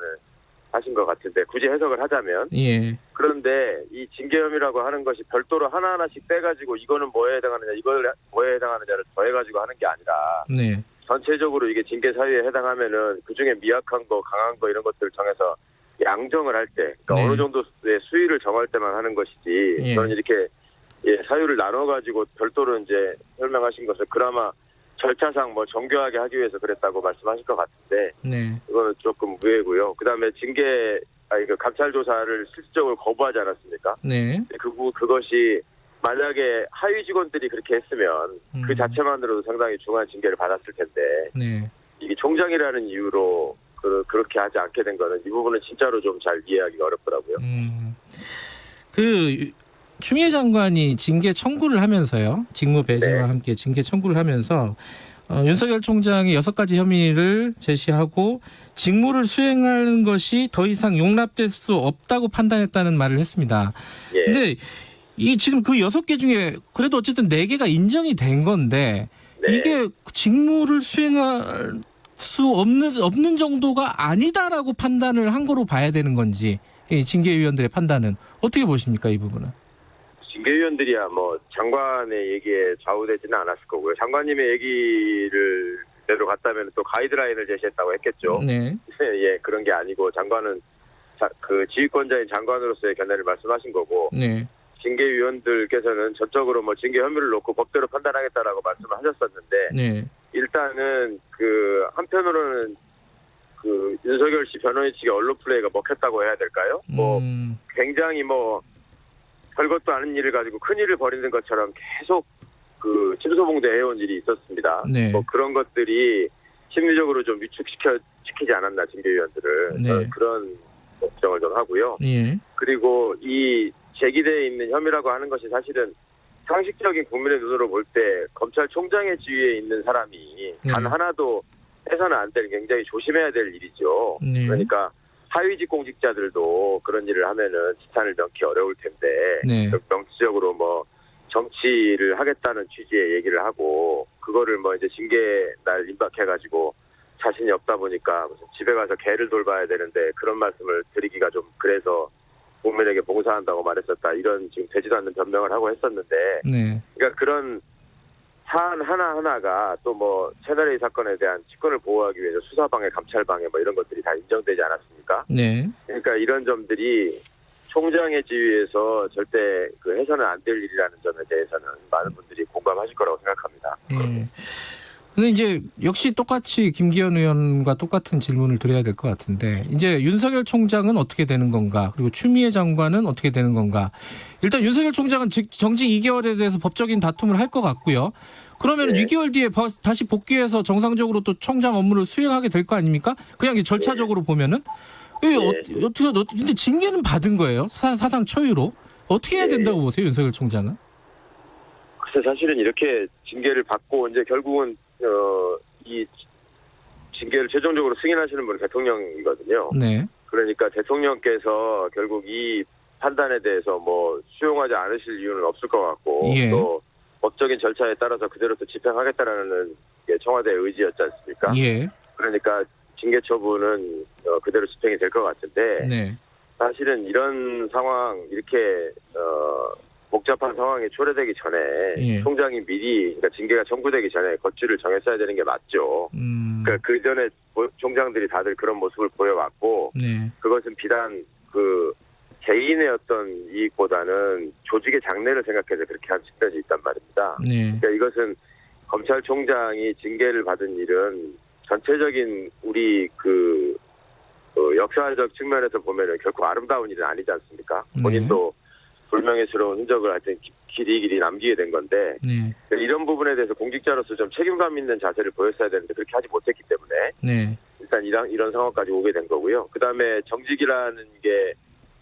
하신 것 같은데 굳이 해석을 하자면 예. 그런데 이 징계 혐의라고 하는 것이 별도로 하나하나씩 떼가지고 이거는 뭐에 해당하느냐 이걸 뭐에 해당하느냐를 더해가지고 하는 게 아니라 네. 전체적으로 이게 징계 사유에 해당하면은 그중에 미약한 거 강한 거 이런 것들을 정해서 양정을 할 때 그러니까 네. 어느 정도의 수위를 정할 때만 하는 것이지 예. 저는 이렇게 사유를 나눠가지고 별도로 이제 설명하신 것을 그나마 절차상 뭐 정교하게 하기 위해서 그랬다고 말씀하실 것 같은데 네. 이거는 조금 의외고요. 그다음에 그 감찰 조사를 실질적으로 거부하지 않았습니까? 네. 그것이 만약에 하위 직원들이 그렇게 했으면 그 자체만으로도 상당히 중한 징계를 받았을 텐데 네. 이게 총장이라는 이유로 그렇게 하지 않게 된 거는 이 부분은 진짜로 좀 잘 이해하기가 어렵더라고요. 그 추미애 장관이 징계 청구를 하면서요. 직무 배제와 네. 함께 징계 청구를 하면서 윤석열 총장이 6가지 혐의를 제시하고 직무를 수행하는 것이 더 이상 용납될 수 없다고 판단했다는 말을 했습니다. 예. 근데 이 지금 그 6개 중에 그래도 어쨌든 4개가 인정이 된 건데 네. 이게 직무를 수행할 수 없는 정도가 아니다라고 판단을 한 거로 봐야 되는 건지 이 징계위원들의 판단은 어떻게 보십니까 이 부분은? 징계위원들이야 뭐 장관의 얘기에 좌우되지는 않았을 거고요. 장관님의 얘기를 대로 갔다면 또 가이드라인을 제시했다고 했겠죠. 네. 예, 그런 게 아니고 장관은 그 지휘권자인 장관으로서의 견해를 말씀하신 거고 네. 징계위원들께서는 전적으로 뭐 징계 혐의를 놓고 법대로 판단하겠다라고 말씀을 하셨었는데 네. 일단은 그 한편으로는 그 윤석열 씨 변호인 측의 언론 플레이가 먹혔다고 해야 될까요? 뭐 굉장히 뭐 별것도 아닌 일을 가지고 큰 일을 벌이는 것처럼 계속 그 침소봉대해온 일이 있었습니다. 네. 뭐 그런 것들이 심리적으로 좀 위축시키지 않았나 징계위원들을 네. 그런 걱정을 좀 하고요. 예. 그리고 이 제기되어 있는 혐의라고 하는 것이 사실은 상식적인 국민의 눈으로 볼 때 검찰총장의 지위에 있는 사람이 단 하나도 해서는 안 될 굉장히 조심해야 될 일이죠. 네. 그러니까 하위직 공직자들도 그런 일을 하면은 지탄을 명기 어려울 텐데 네. 명시적으로 뭐 정치를 하겠다는 취지의 얘기를 하고 그거를 뭐 이제 징계 날 임박해가지고 자신이 없다 보니까 무슨 집에 가서 개를 돌봐야 되는데 그런 말씀을 드리기가 좀 그래서 국민에게 봉사한다고 말했었다 이런 지금 되지도 않는 변명을 하고 했었는데 네. 그러니까 그런 사안 하나하나가 또 뭐 채널A 사건에 대한 직권을 보호하기 위해서 수사방해, 감찰방해 뭐 이런 것들이 다 인정되지 않았습니까? 네. 그러니까 이런 점들이 총장의 지위에서 절대 그 해서는 안 될 일이라는 점에 대해서는 많은 분들이 공감하실 거라고 생각합니다. 근데 이제 역시 똑같이 김기현 의원과 똑같은 질문을 드려야 될 것 같은데 이제 윤석열 총장은 어떻게 되는 건가 그리고 추미애 장관은 어떻게 되는 건가 일단 윤석열 총장은 정직 2개월에 대해서 법적인 다툼을 할 것 같고요. 그러면 네. 2개월 뒤에 다시 복귀해서 정상적으로 또 총장 업무를 수행하게 될 거 아닙니까? 그냥 절차적으로 보면은 어떻게 근데 징계는 받은 거예요 사상 초유로 어떻게 해야 된다고 보세요 윤석열 총장은? 글쎄 사실은 이렇게 징계를 받고 이제 결국은 이 징계를 최종적으로 승인하시는 분은 대통령이거든요. 네. 그러니까 대통령께서 결국 이 판단에 대해서 뭐 수용하지 않으실 이유는 없을 것 같고 예. 또 법적인 절차에 따라서 그대로 또 집행하겠다라는 게 청와대의 의지였지 않습니까? 예. 그러니까 징계 처분은 그대로 집행이 될 것 같은데 네. 사실은 이런 상황 이렇게 복잡한 상황이 초래되기 전에 예. 총장이 미리 그러니까 징계가 청구되기 전에 거취를 정했어야 되는 게 맞죠. 그러니까 그 전에 총장들이 다들 그런 모습을 보여왔고 네. 그것은 비단 그 개인의 어떤 이익보다는 조직의 장래를 생각해서 그렇게 한 측면이 있단 말입니다. 네. 그러니까 이것은 검찰총장이 징계를 받은 일은 전체적인 우리 그 역사적 측면에서 보면은 결코 아름다운 일은 아니지 않습니까? 본인도 불명예스러운 흔적을 하여튼 길이 남기게 된 건데 네. 이런 부분에 대해서 공직자로서 좀 책임감 있는 자세를 보였어야 되는데 그렇게 하지 못했기 때문에 네. 일단 이런 상황까지 오게 된 거고요. 그다음에 정직이라는 게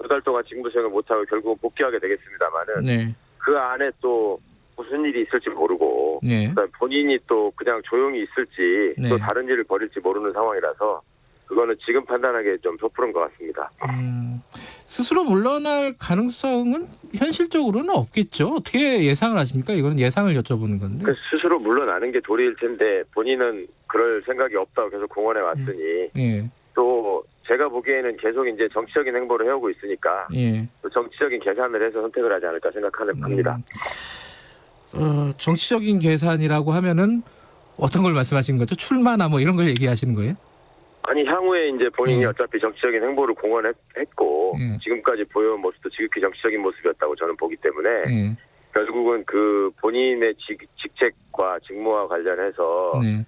몇 달 동안 직무 수행을 못하고 결국은 복귀하게 되겠습니다만은 네. 그 안에 또 무슨 일이 있을지 모르고 네. 그다음에 본인이 또 그냥 조용히 있을지 네. 또 다른 일을 벌일지 모르는 상황이라서 그거는 지금 판단하기에 좀 섣부른 것 같습니다. 스스로 물러날 가능성은 현실적으로는 없겠죠. 어떻게 예상을 하십니까? 이거는 예상을 여쭤보는 건데. 그 스스로 물러나는 게 도리일 텐데 본인은 그럴 생각이 없다고 계속 공언해 왔으니 예. 또 제가 보기에는 계속 이제 정치적인 행보를 해오고 있으니까 예. 또 정치적인 계산을 해서 선택을 하지 않을까 생각합니다. 정치적인 계산이라고 하면은 어떤 걸 말씀하시는 거죠? 출마나 뭐 이런 걸 얘기하시는 거예요? 아니 향후에 이제 본인이 예. 어차피 정치적인 행보를 공언했고 예. 지금까지 보여온 모습도 지극히 정치적인 모습이었다고 저는 보기 때문에 예. 결국은 그 본인의 직책과 직무와 관련해서 네.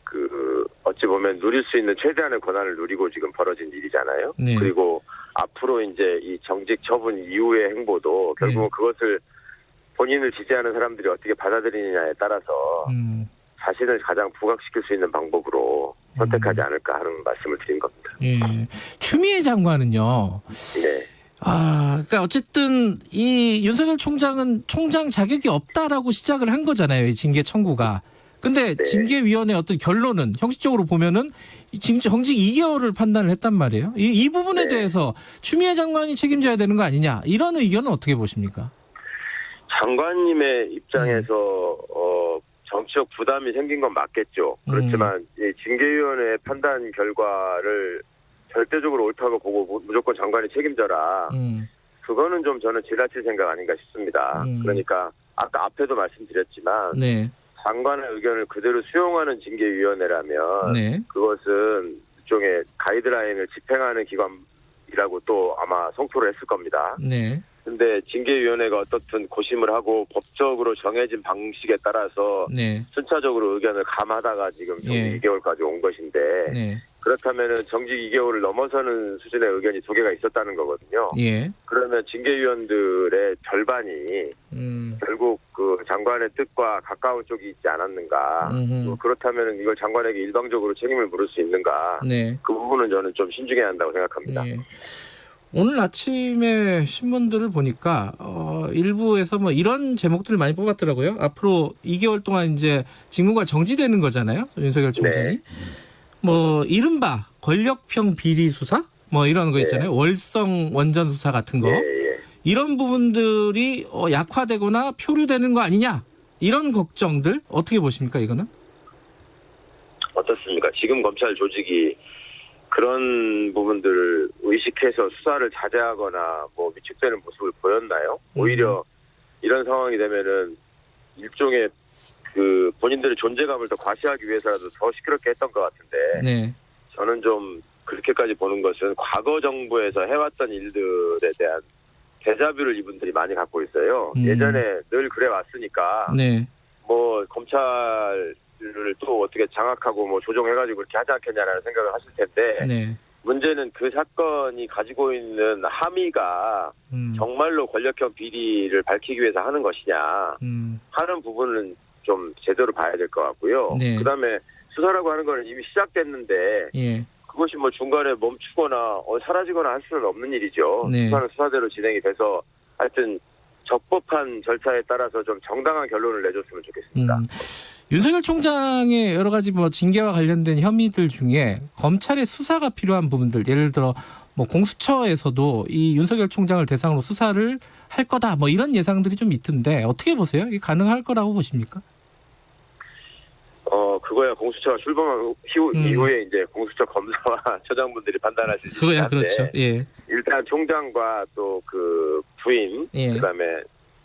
그 어찌 보면 누릴 수 있는 최대한의 권한을 누리고 지금 벌어진 일이잖아요. 네. 그리고 앞으로 이제 이 정직 처분 이후의 행보도 결국은 네. 그것을 본인을 지지하는 사람들이 어떻게 받아들이느냐에 따라서 자신을 가장 부각시킬 수 있는 방법으로 선택하지 않을까 하는 말씀을 드린 겁니다. 예. 추미애 장관은요. 네. 그러니까 어쨌든 이 윤석열 총장은 총장 자격이 없다라고 시작을 한 거잖아요. 이 징계 청구가. 근데 네. 징계위원회 어떤 결론은 형식적으로 보면은 정직 2개월을 판단을 했단 말이에요. 이 부분에 네. 대해서 추미애 장관이 책임져야 되는 거 아니냐 이런 의견은 어떻게 보십니까? 장관님의 입장에서 정치적 부담이 생긴 건 맞겠죠. 그렇지만 이 징계위원회 판단 결과를 절대적으로 옳다고 보고 무조건 장관이 책임져라. 그거는 좀 저는 지나칠 생각 아닌가 싶습니다. 그러니까 아까 앞에도 말씀드렸지만 네. 장관의 의견을 그대로 수용하는 징계위원회라면 네. 그것은 일종의 가이드라인을 집행하는 기관이라고 또 아마 성토를 했을 겁니다. 네. 근데 징계위원회가 어떻든 고심을 하고 법적으로 정해진 방식에 따라서 네. 순차적으로 의견을 감하다가 지금 정직 예. 2개월까지 온 것인데 네. 그렇다면은 정직 2개월을 넘어서는 수준의 의견이 2개가 있었다는 거거든요. 예. 그러면 징계위원들의 절반이 결국 그 장관의 뜻과 가까운 쪽이 있지 않았는가. 또 그렇다면은 이걸 장관에게 일방적으로 책임을 물을 수 있는가. 네. 그 부분은 저는 좀 신중해야 한다고 생각합니다. 예. 오늘 아침에 신문들을 보니까 일부에서 뭐 이런 제목들을 많이 뽑았더라고요. 앞으로 2개월 동안 이제 직무가 정지되는 거잖아요. 윤석열 총장이. 네. 뭐 이른바 권력형 비리 수사 뭐 이런 거 있잖아요. 월성 원전 수사 같은 거. 예. 이런 부분들이 약화되거나 표류되는 거 아니냐. 이런 걱정들 어떻게 보십니까 이거는? 어떻습니까? 지금 검찰 조직이 그런 부분들을 의식해서 수사를 자제하거나 뭐 위축되는 모습을 보였나요? 오히려 이런 상황이 되면은 일종의 그 본인들의 존재감을 더 과시하기 위해서라도 더 시끄럽게 했던 것 같은데 네. 저는 좀 그렇게까지 보는 것은 과거 정부에서 해왔던 일들에 대한 데자뷰를 이분들이 많이 갖고 있어요. 예전에 늘 그래 왔으니까 네. 뭐 검찰을 또 어떻게 장악하고 뭐 조정해가지고 그렇게 하지 않겠냐라는 생각을 하실 텐데 네. 문제는 그 사건이 가지고 있는 함의가 정말로 권력형 비리를 밝히기 위해서 하는 것이냐 하는 부분은 좀 제대로 봐야 될 것 같고요. 네. 그다음에 수사라고 하는 거는 이미 시작됐는데 예. 그것이 뭐 중간에 멈추거나 사라지거나 할 수는 없는 일이죠. 네. 수사는 수사대로 진행이 돼서 하여튼 적법한 절차에 따라서 좀 정당한 결론을 내줬으면 좋겠습니다. 윤석열 총장의 여러 가지 뭐 징계와 관련된 혐의들 중에 검찰의 수사가 필요한 부분들, 예를 들어 뭐 공수처에서도 이 윤석열 총장을 대상으로 수사를 할 거다, 뭐 이런 예상들이 좀 있던데 어떻게 보세요? 이게 가능할 거라고 보십니까? 그거야 공수처가 출범한 이후에 이제 공수처 검사와 처장분들이 판단하실 수 그거야 있는데 그렇죠. 예. 일단 총장과 또 그 부인, 예. 그다음에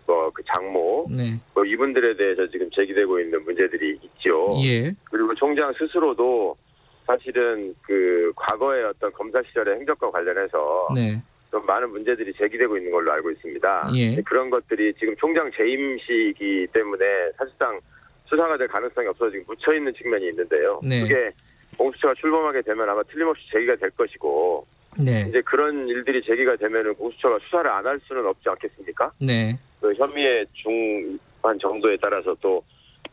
뭐 그 장모, 네. 뭐 이분들에 대해서 지금 제기되고 있는 문제들이 있죠. 예. 그리고 총장 스스로도 사실은 그 과거의 어떤 검사 시절의 행적과 관련해서 네. 좀 많은 문제들이 제기되고 있는 걸로 알고 있습니다. 예. 그런 것들이 지금 총장 재임 시기 때문에 사실상 수사가 될 가능성이 없어서 지금 묻혀있는 측면이 있는데요. 네. 그게 공수처가 출범하게 되면 아마 틀림없이 제기가 될 것이고 네. 이제 그런 일들이 제기가 되면은 공수처가 수사를 안 할 수는 없지 않겠습니까? 네. 그 혐의의 중한 정도에 따라서 또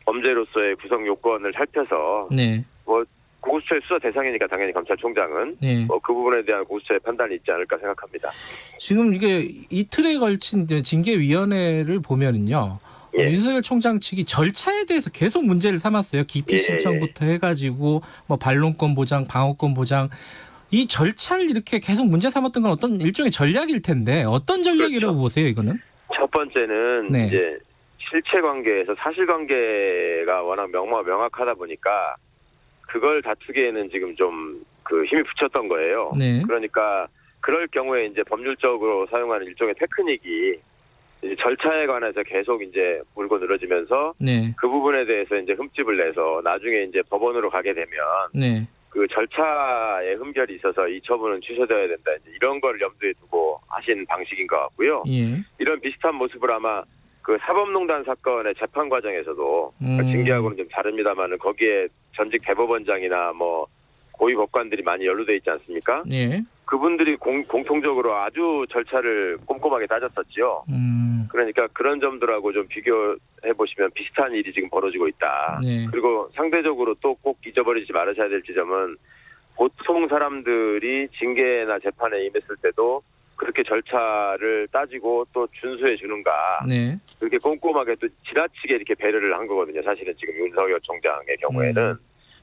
범죄로서의 구성 요건을 살펴서 네. 뭐 공수처의 수사 대상이니까 당연히 검찰총장은 네. 그 부분에 대한 공수처의 판단이 있지 않을까 생각합니다. 지금 이게 이틀에 걸친 징계위원회를 보면은요. 예. 윤석열 총장 측이 절차에 대해서 계속 문제를 삼았어요. 기피 신청부터 해가지고 뭐 반론권 보장, 방어권 보장. 이 절차를 이렇게 계속 문제 삼았던 건 어떤 일종의 전략일 텐데 어떤 전략이라고 그렇죠. 보세요, 이거는? 첫 번째는 네. 이제 실체 관계에서 사실 관계가 워낙 명확하다 보니까 그걸 다투기에는 지금 좀 그 힘이 붙였던 거예요. 네. 그러니까 그럴 경우에 이제 법률적으로 사용하는 일종의 테크닉이 이제 절차에 관해서 계속 이제 물고 늘어지면서 네. 그 부분에 대해서 이제 흠집을 내서 나중에 이제 법원으로 가게 되면 네. 그 절차에 흠결이 있어서 이 처분은 취소되어야 된다. 이제 이런 걸 염두에 두고 하신 방식인 것 같고요. 예. 이런 비슷한 모습을 아마 그 사법농단 사건의 재판 과정에서도 징계하고는 좀 다릅니다만은 거기에 전직 대법원장이나 뭐 고위 법관들이 많이 연루돼 있지 않습니까? 예. 그분들이 공통적으로 아주 절차를 꼼꼼하게 따졌었지요. 그러니까 그런 점들하고 좀 비교해 보시면 비슷한 일이 지금 벌어지고 있다. 네. 그리고 상대적으로 또 꼭 잊어버리지 말으셔야 될 지점은 보통 사람들이 징계나 재판에 임했을 때도 그렇게 절차를 따지고 또 준수해 주는가. 네. 그렇게 꼼꼼하게 또 지나치게 이렇게 배려를 한 거거든요. 사실은 지금 윤석열 총장의 경우에는.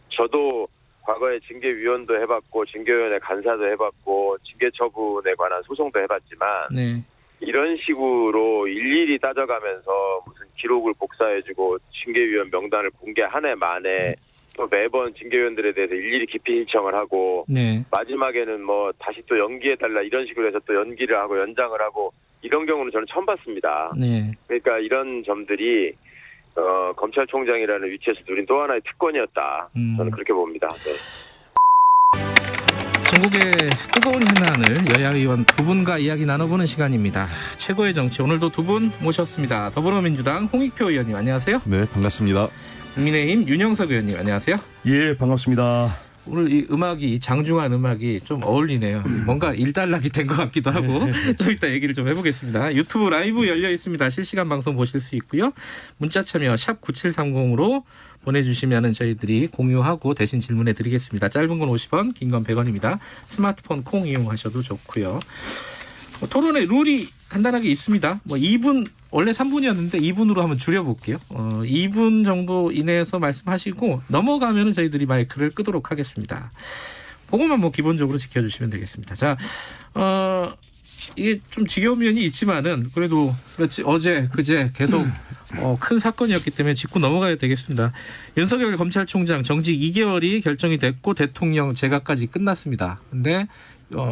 저도 과거에 징계위원도 해봤고 징계위원회 간사도 해봤고 징계 처분에 관한 소송도 해봤지만 네. 이런 식으로 일일이 따져가면서 무슨 기록을 복사해주고 징계위원 명단을 공개 한 해 만에 또 매번 징계위원들에 대해서 일일이 기피 신청을 하고 네. 마지막에는 뭐 다시 또 연기해달라 이런 식으로 해서 또 연기를 하고 연장을 하고 이런 경우는 저는 처음 봤습니다. 네. 그러니까 이런 점들이 검찰총장이라는 위치에서 누린 또 하나의 특권이었다. 저는 그렇게 봅니다. 네. 전국의 뜨거운 현안을 여야 의원 두 분과 이야기 나눠보는 시간입니다. 최고의 정치 오늘도 두 분 모셨습니다. 더불어민주당 홍익표 의원님 안녕하세요. 네, 반갑습니다. 국민의힘 윤영석 의원님 안녕하세요. 예, 반갑습니다. 오늘 이 음악이 장중한 음악이 좀 어울리네요. 뭔가 일단락이 된 것 같기도 하고 좀 이따 얘기를 좀 해보겠습니다. 유튜브 라이브 열려 있습니다. 실시간 방송 보실 수 있고요. 문자 참여 샵 9730으로 보내주시면 저희들이 공유하고 대신 질문해 드리겠습니다. 짧은 건 50원, 긴 건 100원입니다. 스마트폰 콩 이용하셔도 좋고요. 토론의 룰이 간단하게 있습니다. 2분 원래 3분이었는데 2분으로 한번 줄여볼게요. 2분 정도 이내에서 말씀하시고 넘어가면 저희들이 마이크를 끄도록 하겠습니다. 그것만 기본적으로 지켜주시면 되겠습니다. 자, 이게 좀 지겨운 면이 있지만은 그래도 어제 그제 계속 큰 사건이었기 때문에 짚고 넘어가야 되겠습니다. 윤석열 검찰총장 정직 2개월이 결정이 됐고 대통령 재가까지 끝났습니다. 근데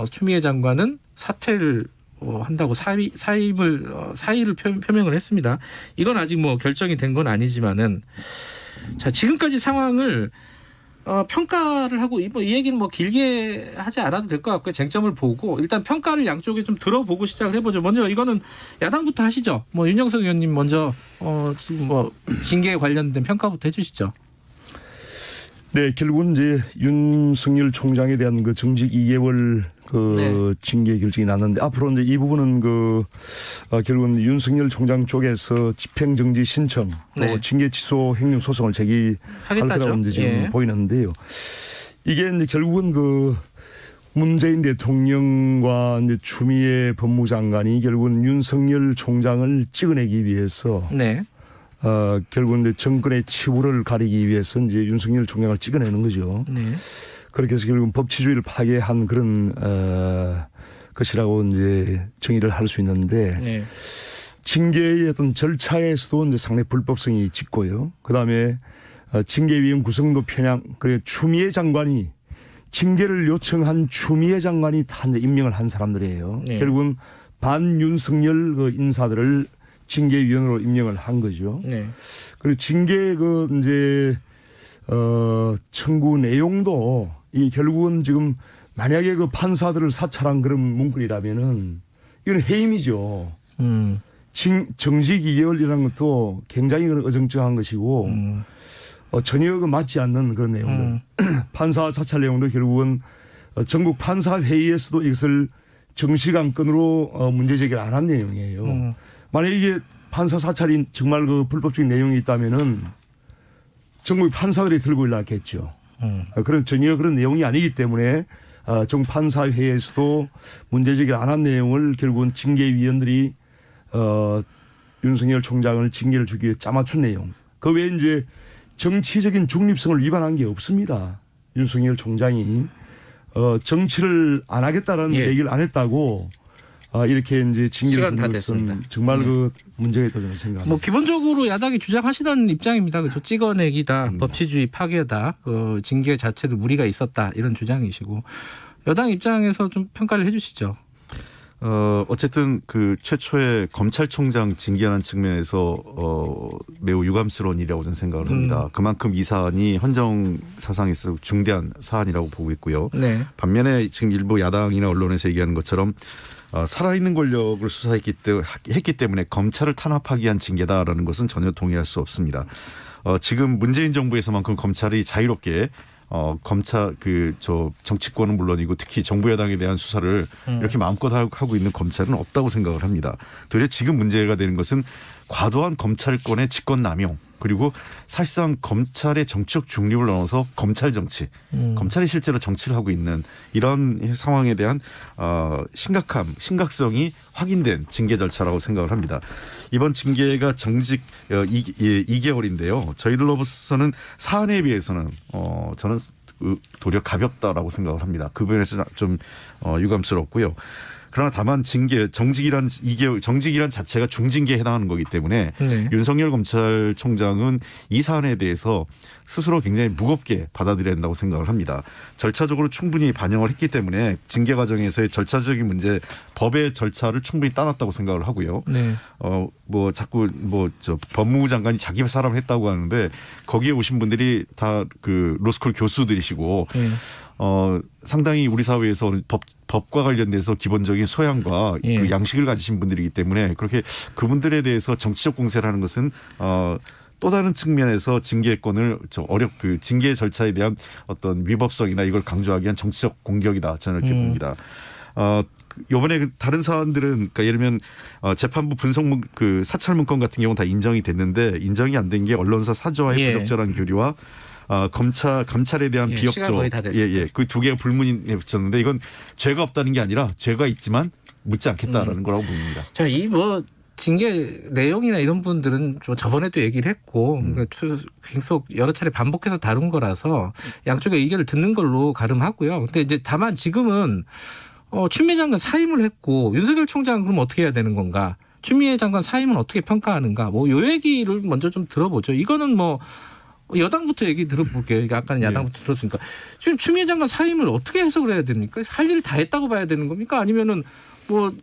추미애 장관은 사퇴를 한다고 사의를 표명을 했습니다. 이건 아직 결정이 된 건 아니지만은 자 지금까지 상황을 평가를 하고 이 얘기는 길게 하지 않아도 될 것 같고요. 쟁점을 보고 일단 평가를 양쪽에 좀 들어보고 시작을 해보죠. 먼저 이거는 야당부터 하시죠. 윤영석 의원님 먼저 지금 징계에 관련된 평가부터 해주시죠. 네, 결국은 이제 윤석열 총장에 대한 그 정직 2개월 네. 징계 결정이 났는데 앞으로 이제 이 부분은 결국은 윤석열 총장 쪽에서 집행정지 신청 또 네. 징계 취소 행령 소송을 제기할 하겠다죠. 거라고 이제 지금 예. 보이는데요. 이게 이제 결국은 문재인 대통령과 이제 추미애 법무장관이 결국은 윤석열 총장을 찍어내기 위해서 네. 결국은 이제 정권의 치부를 가리기 위해서 이제 윤석열 총장을 찍어내는 거죠. 네. 그렇게 해서 결국은 법치주의를 파괴한 그런 것이라고 이제 정의를 할 수 있는데 네. 징계의 어떤 절차에서도 이제 상당히 불법성이 짙고요. 그 다음에 징계위원 구성도 편향. 그리고 추미애 장관이 징계를 요청한 추미애 장관이 다 이제 임명을 한 사람들이에요. 네. 결국은 반윤석열 그 인사들을 징계위원으로 임명을 한 거죠. 네. 그리고 징계 이제 청구 내용도 이 결국은 지금 만약에 그 판사들을 사찰한 그런 문구이라면은 이건 해임이죠. 정직 2개월이라는 것도 굉장히 어정쩡한 것이고 전혀 맞지 않는 그런 내용들. 판사 사찰 내용도 결국은 전국 판사 회의에서도 이것을 정식 안건으로 문제 제기를 안 한 내용이에요. 만약 이게 판사 사찰이 정말 그 불법적인 내용이 있다면은 전국 판사들이 들고 일어났겠죠. 그런 전혀 그런 내용이 아니기 때문에 정판사회에서도 문제제기를 안 한 내용을 결국은 징계위원들이 윤석열 총장을 징계를 주기 위해 짜맞춘 내용. 그 외에 이제 정치적인 중립성을 위반한 게 없습니다. 윤석열 총장이 정치를 안 하겠다라는 얘기를 안 했다고 이렇게 이제 징계를 주는 것은 정말 그 문제가 있다고 저는 생각합니다. 뭐 기본적으로 야당이 주장하시던 입장입니다. 그렇죠. 찍어내기다, 법치주의 파괴다, 그 징계 자체도 무리가 있었다 이런 주장이시고 여당 입장에서 좀 평가를 해주시죠. 어쨌든 그 최초의 검찰총장 징계하는 측면에서 매우 유감스러운 일이라고 저는 생각을 합니다. 그만큼 이 사안이 헌정 사상에서 중대한 사안이라고 보고 있고요. 네. 반면에 지금 일부 야당이나 언론에서 얘기하는 것처럼 살아있는 권력을 수사했기 때문에 검찰을 탄압하기 위한 징계다라는 것은 전혀 동의할 수 없습니다. 지금 문재인 정부에서만큼 검찰이 자유롭게 검찰 정치권은 물론이고 특히 정부 여당에 대한 수사를 이렇게 마음껏 하고 있는 검찰은 없다고 생각을 합니다. 도리어 지금 문제가 되는 것은 과도한 검찰권의 직권 남용 그리고 사실상 검찰의 정치적 중립을 넘어서 검찰 정치, 검찰이 실제로 정치를 하고 있는 이런 상황에 대한 심각성이 확인된 징계 절차라고 생각을 합니다. 이번 징계가 정직 2개월인데요. 저희들로서는 사안에 비해서는 저는 도리어 가볍다라고 생각을 합니다. 그 부분에서 좀 유감스럽고요. 그러나 다만 정직이란 자체가 중징계에 해당하는 거기 때문에 윤석열 검찰총장은 이 사안에 대해서 스스로 굉장히 무겁게 받아들여야 된다고 생각을 합니다. 절차적으로 충분히 반영을 했기 때문에 징계 과정에서의 절차적인 문제, 법의 절차를 충분히 따랐다고 생각을 하고요. 네. 법무부 장관이 자기 사람을 했다고 하는데 거기에 오신 분들이 다 그 로스쿨 교수들이시고 상당히 우리 사회에서 법과 관련돼서 기본적인 소양과 그 양식을 가지신 분들이기 때문에 그렇게 그분들에 대해서 정치적 공세를 하는 것은 또 다른 측면에서 징계권을 징계 절차에 대한 어떤 위법성이나 이걸 강조하기 위한 정치적 공격이다 저는 이렇게 봅니다. 이번에 다른 사안들은 그러니까 예를 들면 재판부 분석 사찰 문건 같은 경우는 다 인정이 됐는데 인정이 안 된 게 언론사 사저와의 부적절한 교류와 감찰에 대한 비협조, 그 두 개가 불문이 붙였는데 이건 죄가 없다는 게 아니라 죄가 있지만 묻지 않겠다라는 거라고 봅니다. 자, 징계 내용이나 이런 분들은 저번에도 얘기를 했고 계속 여러 차례 반복해서 다룬 거라서 양쪽의 의견을 듣는 걸로 가름하고요. 근데 이제 다만 지금은 추미애 장관 사임을 했고 윤석열 총장은 그럼 어떻게 해야 되는 건가? 추미애 장관 사임은 어떻게 평가하는가? 요 얘기를 먼저 좀 들어보죠. 이거는 여당부터 얘기 들어볼게요. 아까는 야당부터 들었으니까. 지금 추미애 장관 사임을 어떻게 해석을 해야 됩니까? 할 일 다 했다고 봐야 되는 겁니까? 아니면은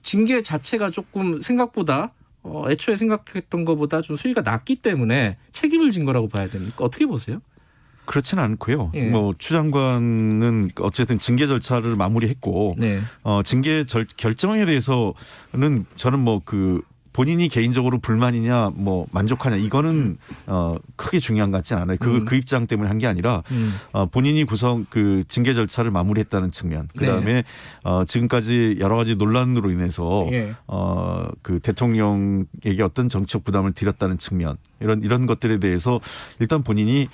징계 자체가 조금 생각보다 애초에 생각했던 것보다 좀 수위가 낮기 때문에 책임을 진 거라고 봐야 됩니까? 어떻게 보세요? 그렇지는 않고요. 추 장관은 어쨌든 징계 절차를 마무리했고 징계 결정에 대해서는 저는 본인이 개인적으로 불만이냐 만족하냐 이거는 크게 중요한 것 같지는 않아요. 그 입장 때문에 한 게 아니라 본인이 징계 절차를 마무리했다는 측면. 그다음에 지금까지 여러 가지 논란으로 인해서 대통령에게 어떤 정치적 부담을 드렸다는 측면 이런 것들에 대해서 일단 본인이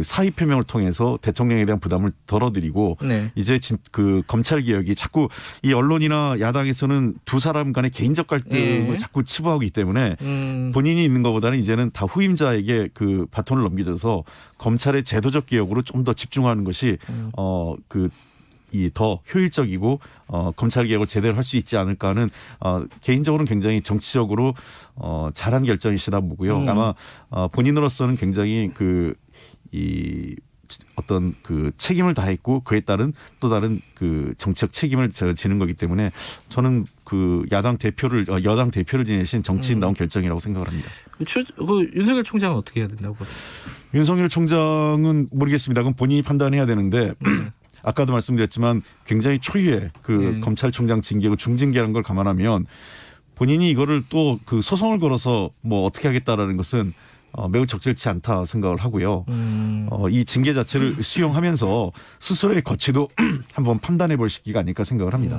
사의 표명을 통해서 대통령에 대한 부담을 덜어드리고 이제 검찰 개혁이 자꾸 이 언론이나 야당에서는 두 사람 간의 개인적 갈등을 자꾸 치부하고 있기 때문에 본인이 있는 것보다는 이제는 다 후임자에게 그 바톤을 넘겨줘서 검찰의 제도적 개혁으로 좀 더 집중하는 것이 더 효율적이고 검찰 개혁을 제대로 할 수 있지 않을까 하는 개인적으로는 굉장히 정치적으로 잘한 결정이시다 보고요. 아마 본인으로서는 굉장히 어떤 책임을 다했고 그에 따른 또 다른 정치적 책임을 지는 거기 때문에 저는 여당 대표를 지내신 정치인다운 결정이라고 생각을 합니다. 윤석열 총장은 어떻게 해야 된다고 보세요? 윤석열 총장은 모르겠습니다. 그건 본인이 판단해야 되는데 아까도 말씀드렸지만 굉장히 초유의 검찰총장 징계고 중징계라는 걸 감안하면 본인이 이거를 또 소송을 걸어서 어떻게 하겠다라는 것은 매우 적절치 않다 생각을 하고요. 이 징계 자체를 수용하면서 스스로의 거취도 한번 판단해 볼 시기가 아닐까 생각을 합니다.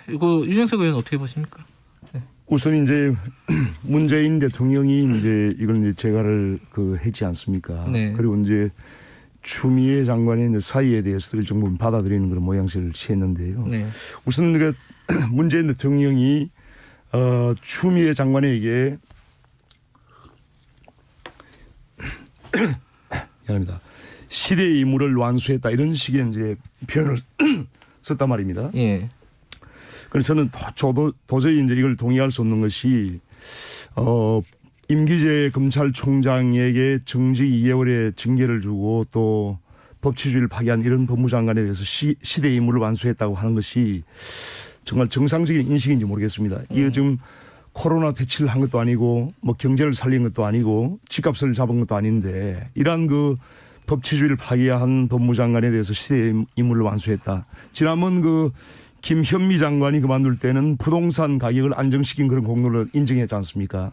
이거 유정석 의원 어떻게 보십니까? 우선 이제 문재인 대통령이 이제 이걸 재가를 했지 않습니까? 그리고 이제 추미애 장관의 이제 사의에 대해서 일정 받아들이는 그런 모양새를 취했는데요. 네. 우선 그 문재인 대통령이 추미애 장관에게 미안합니다. 시대의 임무를 완수했다 이런 식의 이제 표현을 썼단 말입니다. 예. 그래서 저는 저도 도저히 이제 이걸 동의할 수 없는 것이 임기재 검찰총장에게 정직 2개월의 징계를 주고 또 법치주의를 파괴한 이런 법무장관에 대해서 시대의 임무를 완수했다고 하는 것이 정말 정상적인 인식인지 모르겠습니다. 이게 지금 코로나 퇴치를 한 것도 아니고 뭐 경제를 살린 것도 아니고 집값을 잡은 것도 아닌데 이러한 그 법치주의를 파괴한 법무장관에 대해서 시대의 임무를 완수했다. 지난번 그 김현미 장관이 그만둘 때는 부동산 가격을 안정시킨 그런 공로를 인정했지 않습니까?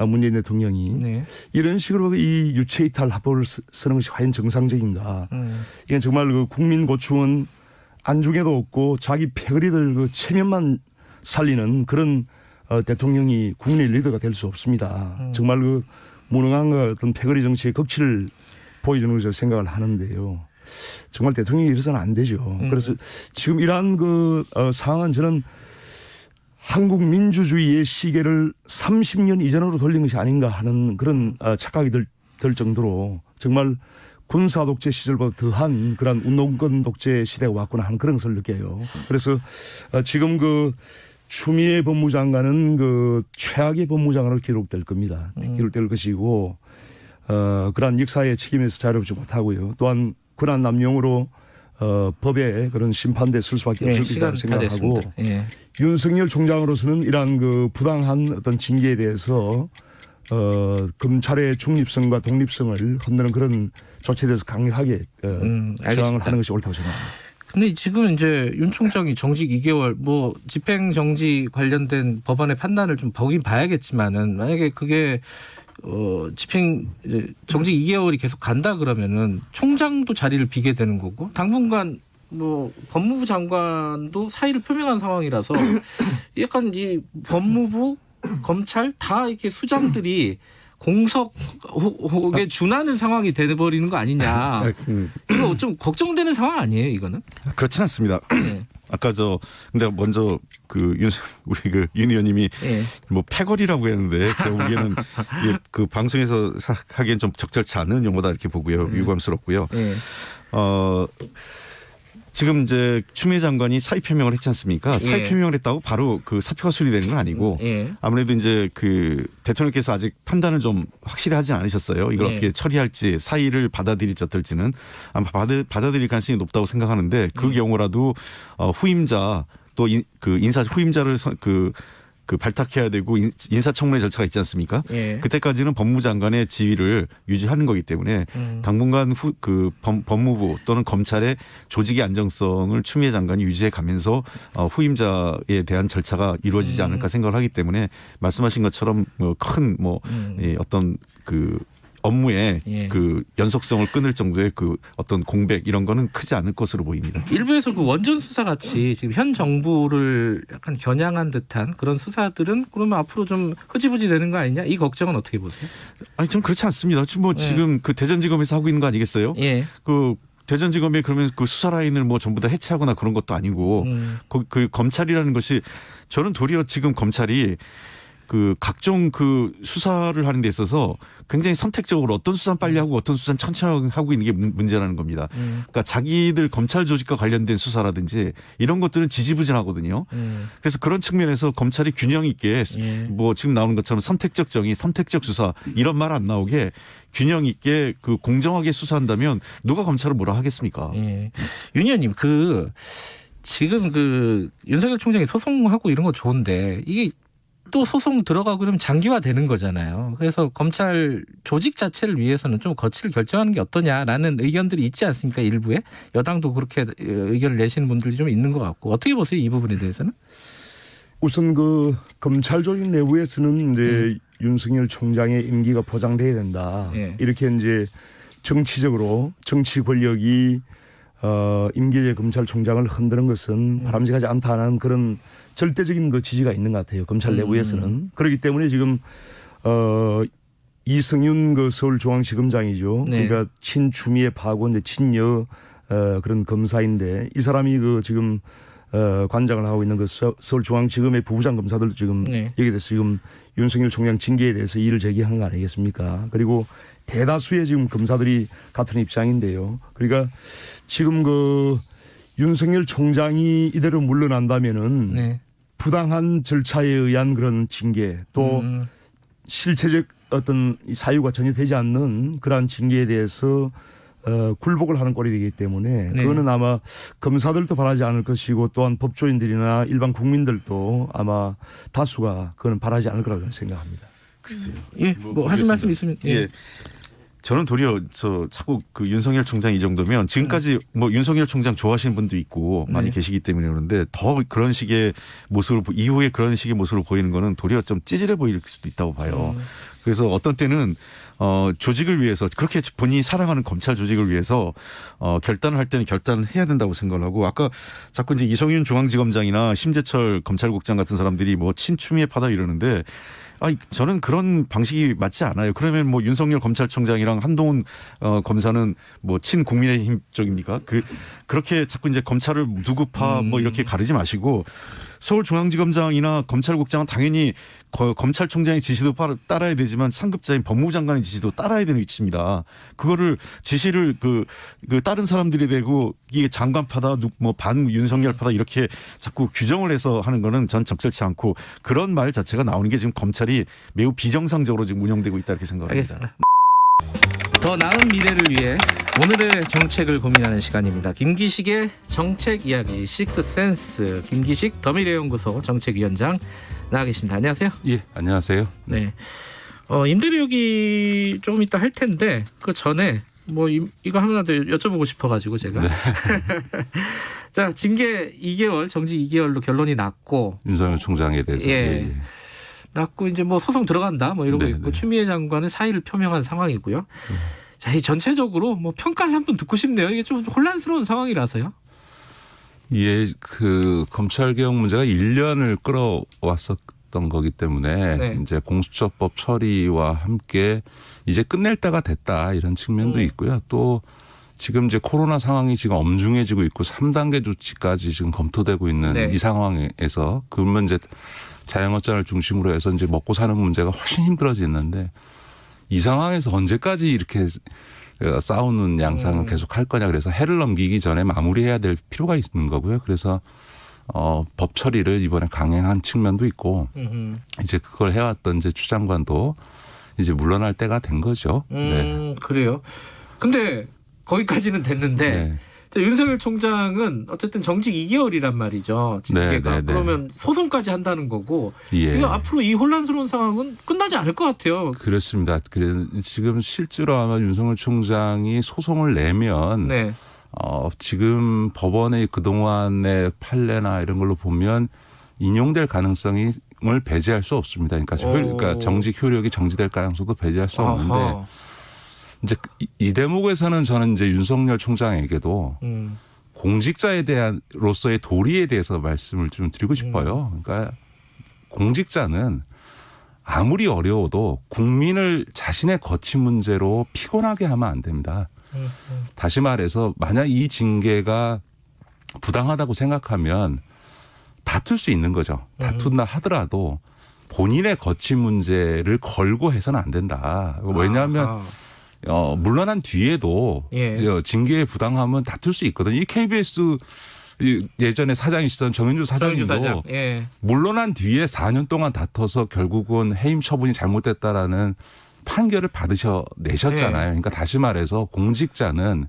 문재인 대통령이. 네. 이런 식으로 이 유체이탈 합법을 쓰는 것이 과연 정상적인가. 이건 정말 그 국민 고충은 안중에도 없고 자기 패거리들 그 체면만 살리는 그런 대통령이 국민의 리더가 될 수 없습니다. 정말 그 무능한 어떤 패거리 정치의 극치를 보여주는 것으로 생각을 하는데요. 정말 대통령이 이래서는 안 되죠. 그래서 지금 이러한 그 상황은 저는 한국 민주주의의 시계를 30년 이전으로 돌린 것이 아닌가 하는 그런 착각이 들 정도로 정말 군사 독재 시절보다 더한 그런 운동권 독재 시대가 왔구나 하는 그런 것을 느껴요. 그래서 지금 그 추미애 법무장관은 그 최악의 법무장관으로 기록될 겁니다. 기록될 것이고 그러한 역사의 책임에서 자유롭지 못하고요. 또한 군한 남용으로 법에 그런 심판대 쓸 수밖에 없을 거라고 생각하고 예. 윤석열 총장으로서는 이러한 그 부당한 어떤 징계에 대해서 검찰의 중립성과 독립성을 흔드는 그런 조치에 대해서 강력하게 저항을 하는 것이 옳다고 생각합니다. 근데 지금 이제 윤 총장이 정직 2개월 뭐 집행 정지 관련된 법원의 판단을 좀 보긴 봐야겠지만은 만약에 그게 집행 정직 2개월이 계속 간다 그러면은 총장도 자리를 비게 되는 거고 당분간 뭐 법무부 장관도 사의를 표명한 상황이라서 약간 이 법무부 검찰 다 이렇게 수장들이 공석에 준하는 상황이 돼버리는 거 아니냐. 이거 좀 걱정되는 상황 아니에요, 이거는? 그렇진 않습니다. 네. 아까 근데 먼저 우리 윤 의원님이 뭐 패거리라고 했는데 제가 보기에는 그 방송에서 하기엔 좀 적절치 않은 용어다 이렇게 보고요. 유감스럽고요. 지금 이제 추미애 장관이 사의 표명을 했지 않습니까? 사의 표명을 했다고 바로 그 사표가 수리되는 건 아니고 아무래도 이제 그 대통령께서 아직 판단을 좀 확실히 하지 않으셨어요. 이걸 어떻게 처리할지 사의를 받아들일지 어떨지는 아마 받아들일 가능성이 높다고 생각하는데 그 경우라도 후임자 또 그 인사 후임자를 그 발탁해야 되고 인사청문회 절차가 있지 않습니까? 그때까지는 법무장관의 지위를 유지하는 거기 때문에 당분간 법무부 또는 검찰의 조직의 안정성을 추미애 장관이 유지해 가면서 후임자에 대한 절차가 이루어지지 않을까 생각을 하기 때문에 말씀하신 것처럼 큰 어떤 그 업무의 그 연속성을 끊을 정도의 그 어떤 공백 이런 거는 크지 않을 것으로 보입니다. 일부에서 그 원전 수사 같이 지금 현 정부를 약간 겨냥한 듯한 그런 수사들은 그러면 앞으로 좀 흐지부지 되는 거 아니냐? 이 걱정은 어떻게 보세요? 아니 좀 그렇지 않습니다. 지금 그 대전지검에서 하고 있는 거 아니겠어요? 그 대전지검이 그러면 그 수사 라인을 뭐 전부 다 해체하거나 그런 것도 아니고 그 검찰이라는 것이 저는 도리어 지금 검찰이 그 각종 그 수사를 하는 데 있어서 굉장히 선택적으로 어떤 수사는 빨리 하고 어떤 수사는 천천히 하고 있는 게 문제라는 겁니다. 그러니까 자기들 검찰 조직과 관련된 수사라든지 이런 것들은 지지부진하거든요. 그래서 그런 측면에서 검찰이 균형 있게 뭐 지금 나오는 것처럼 선택적 정의, 선택적 수사 이런 말 안 나오게 균형 있게 그 공정하게 수사한다면 누가 검찰을 뭐라 하겠습니까? 윤 의원님 지금 그 윤석열 총장이 소송하고 이런 거 좋은데 이게 또 소송 들어가고 그러면 장기화 되는 거잖아요. 그래서 검찰 조직 자체를 위해서는 좀 거취를 결정하는 게 어떠냐라는 의견들이 있지 않습니까? 일부에 여당도 그렇게 의견을 내시는 분들이 좀 있는 것 같고 어떻게 보세요? 이 부분에 대해서는? 우선 그 검찰 조직 내부에서는 이제 윤석열 총장의 임기가 보장돼야 된다. 이렇게 이제 정치적으로 정치 권력이 임기재 검찰총장을 흔드는 것은 바람직하지 않다는 그런 절대적인 그 지지가 있는 것 같아요. 검찰 내부에서는. 그렇기 때문에 지금 이성윤 그 서울중앙지검장이죠. 네. 그러니까 친추미애 파고 이제 친여 그런 검사인데 이 사람이 그 지금 관장을 하고 있는 그 서울중앙지검의 부부장 검사들도 지금 네. 여기에 대해서 지금 윤석열 총장 징계에 대해서 이의를 제기한 거 아니겠습니까? 그리고 대다수의 지금 검사들이 같은 입장인데요. 그러니까 지금 그 윤석열 총장이 이대로 물러난다면은 네. 부당한 절차에 의한 그런 징계 또 실체적 어떤 사유가 전혀 되지 않는 그러한 징계에 대해서 굴복을 하는 꼴이 되기 때문에 네. 그거는 아마 검사들도 바라지 않을 것이고 또한 법조인들이나 일반 국민들도 아마 다수가 그거는 바라지 않을 거라고 저는 생각합니다. 글쎄요. 예, 뭐 하실 말씀 있으면 예. 저는 도리어 자꾸 그 윤석열 총장 이 정도면 지금까지 뭐 윤석열 총장 좋아하시는 분도 있고 많이 네. 계시기 때문에 그런데 더 그런 식의 모습을 이후에 그런 식의 모습을 보이는 거는 도리어 좀 찌질해 보일 수도 있다고 봐요. 그래서 어떤 때는 조직을 위해서 그렇게 본인이 사랑하는 검찰 조직을 위해서 결단을 할 때는 결단을 해야 된다고 생각을 하고 아까 자꾸 이제 이성윤 중앙지검장이나 심재철 검찰국장 같은 사람들이 뭐 친추미애 파다 이러는데 저는 그런 방식이 맞지 않아요. 그러면 뭐 윤석열 검찰총장이랑 한동훈 검사는 뭐 친국민의힘 쪽입니까? 그렇게 자꾸 이제 검찰을 누구파 뭐 이렇게 가르지 마시고 서울중앙지검장이나 검찰국장은 당연히 검찰총장의 지시도 따라야 되지만 상급자인 법무부 장관의 지시도 따라야 되는 위치입니다. 그거를 지시를 그 다른 사람들이 되고 이게 장관파다 뭐 반 윤석열파다 이렇게 자꾸 규정을 해서 하는 거는 전 적절치 않고 그런 말 자체가 나오는 게 지금 검찰이 매우 비정상적으로 지금 운영되고 있다 이렇게 생각합니다. 알겠습니다. 더 나은 미래를 위해 오늘의 정책을 고민하는 시간입니다. 김기식의 정책 이야기 식스센스 김기식 더미래연구소 정책위원장 나와 계십니다. 안녕하세요. 예, 안녕하세요. 네. 임대료기 조금 이따 할 텐데 그 전에 뭐 이거 하나 더 여쭤보고 싶어가지고 제가. 네. 자, 징계 2개월, 정직 2개월로 결론이 났고. 윤석열 총장에 대해서. 예. 났고 이제 뭐 소송 들어간다 뭐 이러고 네, 있고 네. 추미애 장관은 사의를 표명한 상황이고요. 자, 이 전체적으로 뭐 평가를 한번 듣고 싶네요. 이게 좀 혼란스러운 상황이라서요. 예, 그 검찰 개혁 문제가 1년을 끌어왔었던 거기 때문에 네. 이제 공수처법 처리와 함께 이제 끝낼 때가 됐다 이런 측면도 있고요. 또 지금 이제 코로나 상황이 지금 엄중해지고 있고 3단계 조치까지 지금 검토되고 있는 네. 이 상황에서 그러면 이제 자영업자를 중심으로 해서 이제 먹고 사는 문제가 훨씬 힘들어지는데 이 상황에서 언제까지 이렇게 싸우는 양상을 계속 할 거냐 그래서 해를 넘기기 전에 마무리해야 될 필요가 있는 거고요. 그래서 법 처리를 이번에 강행한 측면도 있고 이제 그걸 해왔던 이제 추 장관도 이제 물러날 때가 된 거죠. 네. 그래요. 근데 거기까지는 됐는데 네. 윤석열 총장은 어쨌든 정직 2개월이란 말이죠. 징계가. 네, 네, 네. 그러면 소송까지 한다는 거고. 예. 이거 앞으로 이 혼란스러운 상황은 끝나지 않을 것 같아요. 그렇습니다. 지금 실제로 아마 윤석열 총장이 소송을 내면 네. 지금 법원의 그동안의 판례나 이런 걸로 보면 인용될 가능성을 배제할 수 없습니다. 그러니까 정직 효력이 정지될 가능성도 배제할 수 없는데 아하. 이제 이 대목에서는 저는 이제 윤석열 총장에게도 공직자에 대한 로서의 도리에 대해서 말씀을 좀 드리고 싶어요. 그러니까 공직자는 아무리 어려워도 국민을 자신의 거취 문제로 피곤하게 하면 안 됩니다. 다시 말해서 만약 이 징계가 부당하다고 생각하면 다툴 수 있는 거죠. 다툰다 하더라도 본인의 거취 문제를 걸고 해서는 안 된다. 왜냐하면 물러난 뒤에도 예. 징계의 부당함은 다툴 수 있거든요. 이 KBS 예전에 사장이시던 정윤주 사장님도 사장. 예. 물러난 뒤에 4년 동안 다퉈서 결국은 해임 처분이 잘못됐다라는 판결을 내셨잖아요. 그러니까 다시 말해서 공직자는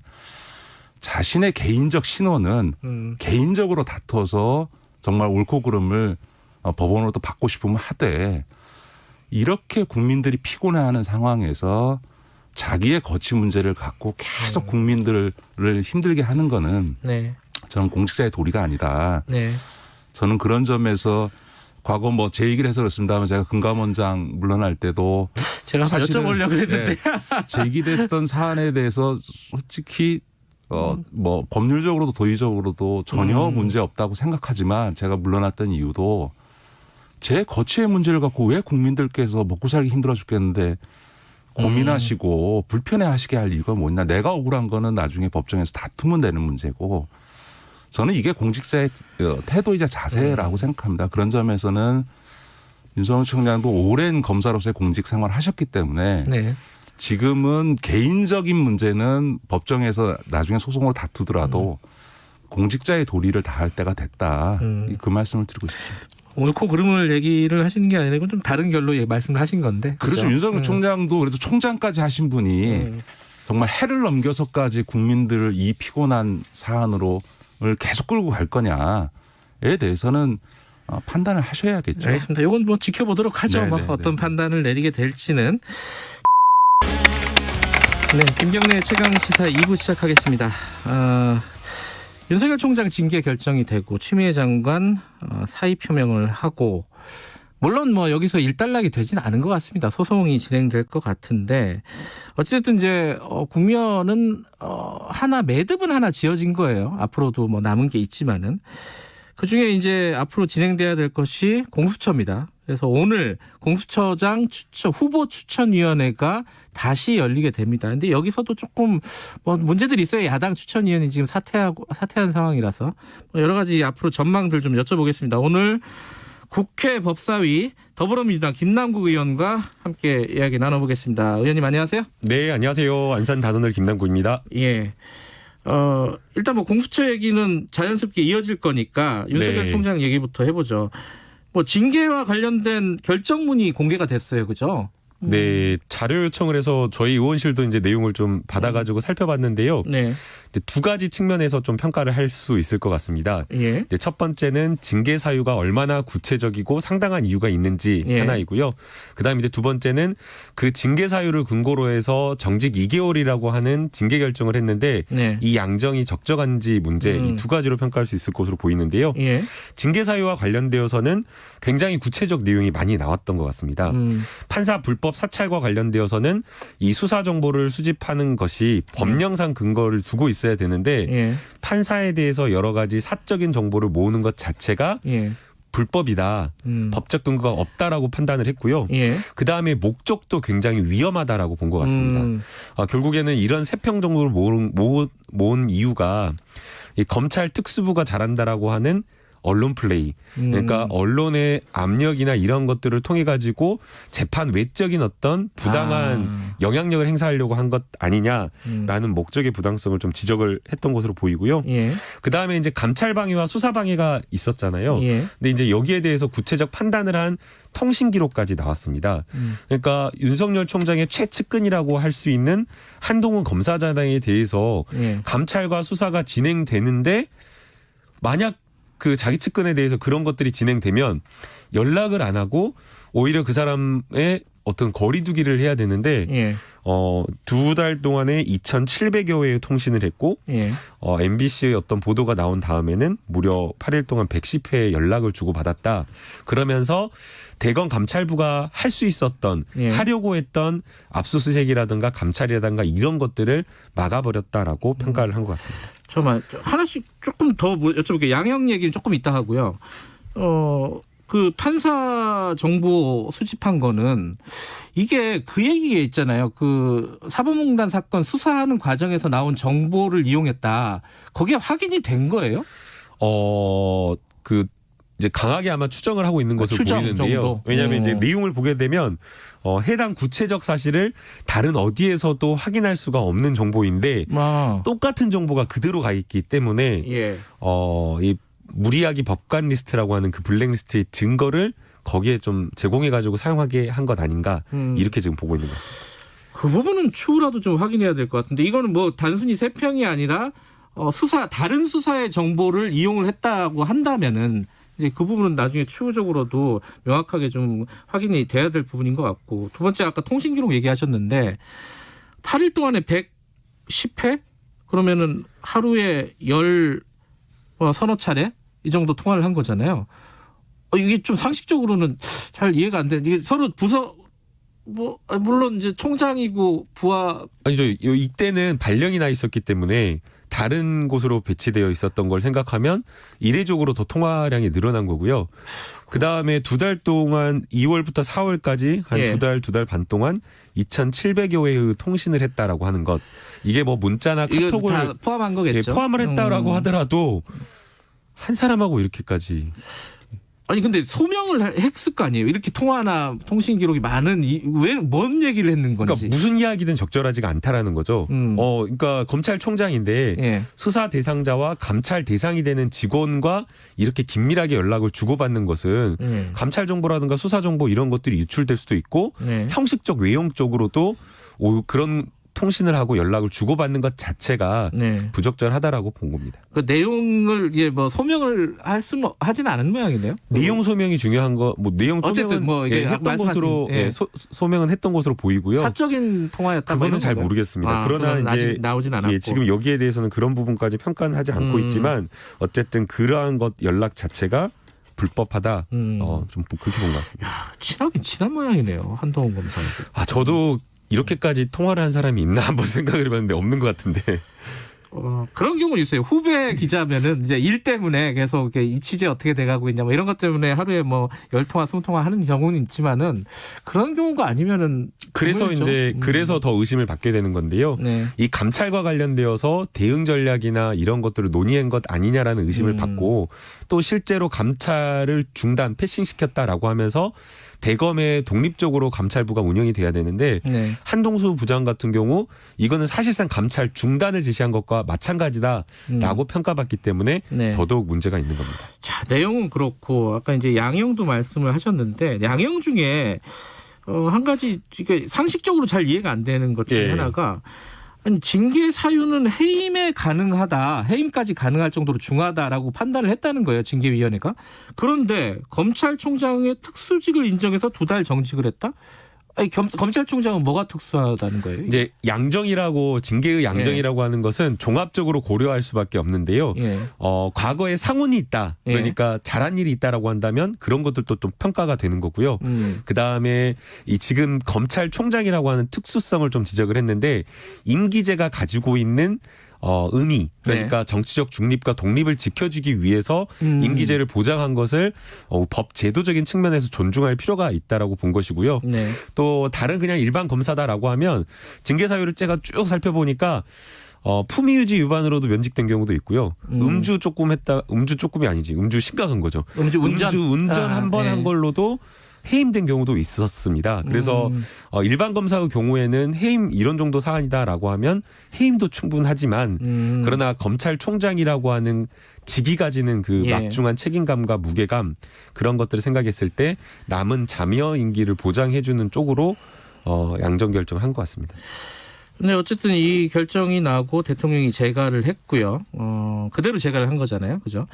자신의 개인적 신원은 개인적으로 다퉈서 정말 옳고 그름을 법원으로도 받고 싶으면 하되 이렇게 국민들이 피곤해하는 상황에서 자기의 거취 문제를 갖고 계속 국민들을 힘들게 하는 거는 네. 저는 공직자의 도리가 아니다. 네. 저는 그런 점에서 과거 뭐 제 얘기를 해서 그렇습니다만 제가 금감원장 물러날 때도 제가 한번 여쭤보려고 그랬는데. 네, 제기됐던 사안에 대해서 솔직히 뭐 법률적으로도 도의적으로도 전혀 문제 없다고 생각하지만 제가 물러났던 이유도 제 거취의 문제를 갖고 왜 국민들께서 먹고 살기 힘들어 죽겠는데 고민하시고 불편해하시게 할 이유가 뭐냐. 내가 억울한 거는 나중에 법정에서 다투면 되는 문제고 저는 이게 공직자의 태도이자 자세라고 생각합니다. 그런 점에서는 윤석열 총장도 오랜 검사로서의 공직 생활을 하셨기 때문에 네. 지금은 개인적인 문제는 법정에서 나중에 소송으로 다투더라도 공직자의 도리를 다할 때가 됐다. 그 말씀을 드리고 싶습니다. 옳고 그름을 얘기를 하시는 게 아니고 좀 다른 결로 말씀을 하신 건데. 그렇죠. 윤석열 총장도 그래도 총장까지 하신 분이 정말 해를 넘겨서까지 국민들을 이 피곤한 사안으로 계속 끌고 갈 거냐에 대해서는 판단을 하셔야겠죠. 알겠습니다. 이건 뭐 지켜보도록 하죠. 뭐 어떤 판단을 내리게 될지는. 네, 김경래 최강시사 2부 시작하겠습니다. 윤석열 총장 징계 결정이 되고 추미애 장관 사의 표명을 하고 물론 뭐 여기서 일단락이 되지는 않은 것 같습니다. 소송이 진행될 것 같은데 어쨌든 이제 국면은 하나 매듭은 하나 지어진 거예요. 앞으로도 뭐 남은 게 있지만은 그중에 이제 앞으로 진행돼야 될 것이 공수처입니다. 그래서 오늘 공수처장 후보 추천위원회가 다시 열리게 됩니다. 근데 여기서도 조금 뭐 문제들이 있어요. 야당 추천위원이 지금 사퇴한 상황이라서 여러 가지 앞으로 전망들 좀 여쭤보겠습니다. 오늘 국회 법사위 더불어민주당 김남국 의원과 함께 이야기 나눠보겠습니다. 의원님 안녕하세요. 네, 안녕하세요. 안산 단원을 김남국입니다. 예. 일단 뭐 공수처 얘기는 자연스럽게 이어질 거니까 윤석열 총장 얘기부터 해보죠. 뭐 징계와 관련된 결정문이 공개가 됐어요, 그죠? 네, 자료 요청을 해서 저희 의원실도 이제 내용을 좀 받아가지고 살펴봤는데요. 네. 이제 두 가지 측면에서 좀 평가를 할 수 있을 것 같습니다. 예. 이제 첫 번째는 징계 사유가 얼마나 구체적이고 상당한 이유가 있는지 하나이고요. 그다음에 이제 두 번째는 그 징계 사유를 근거로 해서 정직 2개월이라고 하는 징계 결정을 했는데 이 양정이 적정한지 문제 이 두 가지로 평가할 수 있을 것으로 보이는데요. 예. 징계 사유와 관련되어서는 굉장히 구체적 내용이 많이 나왔던 것 같습니다. 판사 불법 사찰과 관련되어서는 이 수사 정보를 수집하는 것이 법령상 근거를 두고 있어야 되는데 판사에 대해서 여러 가지 사적인 정보를 모으는 것 자체가 불법이다. 법적 근거가 없다라고 판단을 했고요. 그다음에 목적도 굉장히 위험하다라고 본 것 같습니다. 결국에는 이런 세평 정보를 모은 이유가 이 검찰 특수부가 잘한다라고 하는 언론 플레이. 그러니까 언론의 압력이나 이런 것들을 통해 가지고 재판 외적인 어떤 부당한 영향력을 행사하려고 한 것 아니냐라는 목적의 부당성을 좀 지적을 했던 것으로 보이고요. 그다음에 이제 감찰 방해와 수사 방해가 있었잖아요. 근데 이제 여기에 대해서 구체적 판단을 한 통신 기록까지 나왔습니다. 그러니까 윤석열 총장의 최측근이라고 할 수 있는 한동훈 검사장에 대해서 감찰과 수사가 진행되는데 만약 그 자기 측근에 대해서 그런 것들이 진행되면 연락을 안 하고 오히려 그 사람의 어떤 거리두기를 해야 되는데 두 달 동안에 2,700여 회의 통신을 했고 MBC의 어떤 보도가 나온 다음에는 무려 8일 동안 110회의 연락을 주고받았다. 그러면서 대검 감찰부가 할 수 있었던 하려고 했던 압수수색이라든가 감찰이라든가 이런 것들을 막아버렸다라고 평가를 한 것 같습니다. 잠깐만 하나씩 조금 더 여쭤볼게요. 양형 얘기는 조금 이따 하고요. 그 판사 정보 수집한 거는 이게 그 얘기가 있잖아요. 그 사법농단 사건 수사하는 과정에서 나온 정보를 이용했다. 거기에 확인이 된 거예요? 이제 강하게 아마 추정을 하고 있는 것으로 보이는데요. 정도? 왜냐하면 이제 내용을 보게 되면 해당 구체적 사실을 다른 어디에서도 확인할 수가 없는 정보인데 똑같은 정보가 그대로 가 있기 때문에 이 무리하게 법관 리스트라고 하는 그 블랙리스트의 증거를 거기에 좀 제공해가지고 사용하게 한 것 아닌가 이렇게 지금 보고 있는 것 같습니다. 그 부분은 추후라도 좀 확인해야 될 것 같은데 이거는 뭐 단순히 세평이 아니라 다른 수사의 정보를 이용을 했다고 한다면은 이제 그 부분은 나중에 추후적으로도 명확하게 좀 확인이 돼야 될 부분인 것 같고 두 번째 아까 통신기록 얘기하셨는데 8일 동안에 110회? 그러면은 하루에 서너 차례? 이 정도 통화를 한 거잖아요. 이게 좀 상식적으로는 잘 이해가 안 되는데 이게 서로 부서 물론 이제 총장이고 부하 아니죠. 이때는 발령이 나 있었기 때문에 다른 곳으로 배치되어 있었던 걸 생각하면 이례적으로 더 통화량이 늘어난 거고요. 그다음에 2달 동안 2월부터 4월까지 한 예. 2달 반 동안 2,700여 회의 통신을 했다라고 하는 것. 이게 뭐 문자나 이거 카톡을 다 포함한 거겠죠. 포함을 했다라고 하더라도 한 사람하고 이렇게까지. 아니 근데 소명을 했을 거 아니에요. 이렇게 통화나 통신 기록이 많은 왜 뭔 얘기를 했는 건지. 그러니까 무슨 이야기든 적절하지가 않다라는 거죠. 그러니까 검찰총장인데 예. 수사 대상자와 감찰 대상이 되는 직원과 이렇게 긴밀하게 연락을 주고받는 것은 감찰 정보라든가 수사 정보 이런 것들이 유출될 수도 있고 네. 형식적 외형적으로도 그런 통신을 하고 연락을 주고받는 것 자체가 네. 부적절하다라고 본 겁니다. 그 내용을 이게 뭐 소명을 할 수는 하지는 않은 모양이네요. 내용 소명이 중요한 거, 뭐 내용 어쨌든 소명은 뭐 이게 했던 말씀하신, 것으로 예. 소명은 했던 것으로 보이고요. 사적인 통화였다. 뭐 그거는 이런 잘 건가요? 모르겠습니다. 그러나 그건 이제 아직 나오진 않았고. 예, 지금 여기에 대해서는 그런 부분까지 평가는 하지 않고 있지만 어쨌든 그러한 것 연락 자체가 불법하다. 좀 그렇게 본 것 같습니다. 친하긴 친한 모양이네요. 한동훈 검사하고. 저도 이렇게까지 통화를 한 사람이 있나 한번 생각을 해봤는데 없는 것 같은데. 그런 경우는 있어요. 후배 기자면은 이제 일 때문에 계속 이렇게 이 취재 어떻게 돼가고 있냐 뭐 이런 것 때문에 하루에 뭐 10통화, 20통화 하는 경우는 있지만은 그런 경우가 아니면은 그래서 드물죠. 이제 그래서 더 의심을 받게 되는 건데요. 네. 이 감찰과 관련되어서 대응 전략이나 이런 것들을 논의한 것 아니냐라는 의심을 받고 또 실제로 감찰을 중단, 패싱시켰다라고 하면서 대검에 독립적으로 감찰부가 운영이 돼야 되는데 네. 한동수 부장 같은 경우 이거는 사실상 감찰 중단을 지시한 것과 마찬가지다라고 평가받기 때문에 네. 더더욱 문제가 있는 겁니다. 자, 내용은 그렇고 아까 이제 양형도 말씀을 하셨는데 양형 중에 한 가지 이게 상식적으로 잘 이해가 안 되는 것 중에 예. 하나가 아니, 징계 사유는 해임에 가능하다, 해임까지 가능할 정도로 중하다라고 판단을 했다는 거예요, 징계위원회가. 그런데 검찰총장의 특수직을 인정해서 2달 정직을 했다? 아니, 검찰총장은 뭐가 특수하다는 거예요? 이제 양정이라고 징계의 양정이라고 하는 것은 종합적으로 고려할 수밖에 없는데요. 예. 과거에 상훈이 있다. 그러니까 잘한 일이 있다라고 한다면 그런 것들도 좀 평가가 되는 거고요. 그다음에 이 지금 검찰총장이라고 하는 특수성을 좀 지적을 했는데 임기제가 가지고 있는 의미 그러니까 정치적 중립과 독립을 지켜주기 위해서 임기제를 보장한 것을 법 제도적인 측면에서 존중할 필요가 있다라고 본 것이고요. 네. 또 다른 그냥 일반 검사다라고 하면 징계 사유를 제가 쭉 살펴보니까 품위유지 위반으로도 면직된 경우도 있고요. 음주 조금이 아니지. 음주 심각한 거죠. 음주 운전 한 번 한 걸로도 해임된 경우도 있었습니다. 그래서 일반 검사의 경우에는 해임 이런 정도 사안이다라고 하면 해임도 충분하지만 그러나 검찰총장이라고 하는 직이 가지는 그 막중한 책임감과 무게감 그런 것들을 생각했을 때 남은 자녀 임기를 보장해주는 쪽으로 양정 결정한 것 같습니다. 네, 어쨌든 이 결정이 나고 대통령이 재가를 했고요. 그대로 재가를 한 거잖아요. 그죠?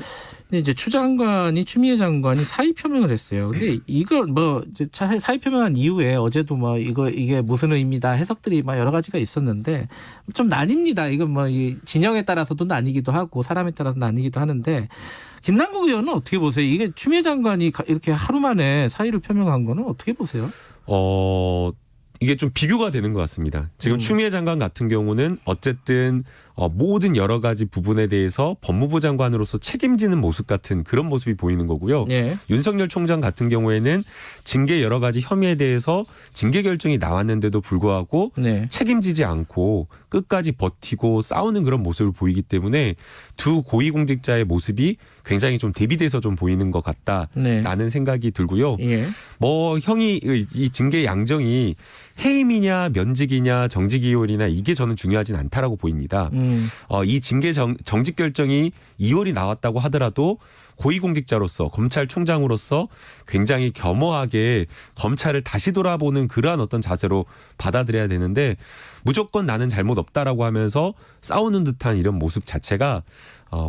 근데 이제 추미애 장관이 사의 표명을 했어요. 근데 이거 뭐 이제 사의 표명한 이후에 어제도 뭐 이게 무슨 의미다 해석들이 막 여러 가지가 있었는데 좀 나뉩니다. 이건 뭐 이 진영에 따라서도 나뉘기도 하고 사람에 따라서 나뉘기도 하는데 김남국 의원은 어떻게 보세요? 이게 추미애 장관이 이렇게 하루 만에 사의를 표명한 거는 어떻게 보세요? 이게 좀 비교가 되는 것 같습니다. 지금 추미애 장관 같은 경우는 어쨌든 모든 여러 가지 부분에 대해서 법무부 장관으로서 책임지는 모습 같은 그런 모습이 보이는 거고요. 예. 윤석열 총장 같은 경우에는 징계 여러 가지 혐의에 대해서 징계 결정이 나왔는데도 불구하고 책임지지 않고 끝까지 버티고 싸우는 그런 모습을 보이기 때문에 두 고위공직자의 모습이 굉장히 좀 대비돼서 좀 보이는 것 같다라는 생각이 들고요. 뭐 형이 이 징계 양정이 해임이냐 면직이냐 정직이월이냐 이게 저는 중요하진 않다라고 보입니다. 이 징계 정직 결정이 2월이 나왔다고 하더라도 고위공직자로서 검찰총장으로서 굉장히 겸허하게 검찰을 다시 돌아보는 그러한 어떤 자세로 받아들여야 되는데 무조건 나는 잘못 없다라고 하면서 싸우는 듯한 이런 모습 자체가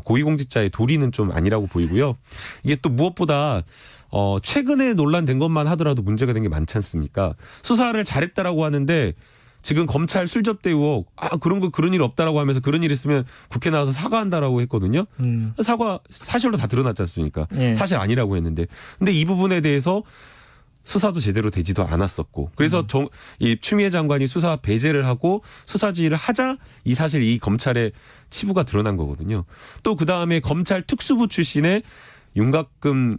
고위공직자의 도리는 좀 아니라고 보이고요. 이게 또 무엇보다 최근에 논란된 것만 하더라도 문제가 된 게 많지 않습니까? 수사를 잘했다라고 하는데 지금 검찰 술접대 의혹 그런 일 없다라고 하면서 그런 일 있으면 국회 나와서 사과한다라고 했거든요. 사과 사실로 다 드러났지 않습니까? 사실 아니라고 했는데 근데 이 부분에 대해서 수사도 제대로 되지도 않았었고 그래서 이 추미애 장관이 수사 배제를 하고 수사 지휘를 하자 사실 이 검찰의 치부가 드러난 거거든요. 또 그다음에 검찰 특수부 출신의 윤곽금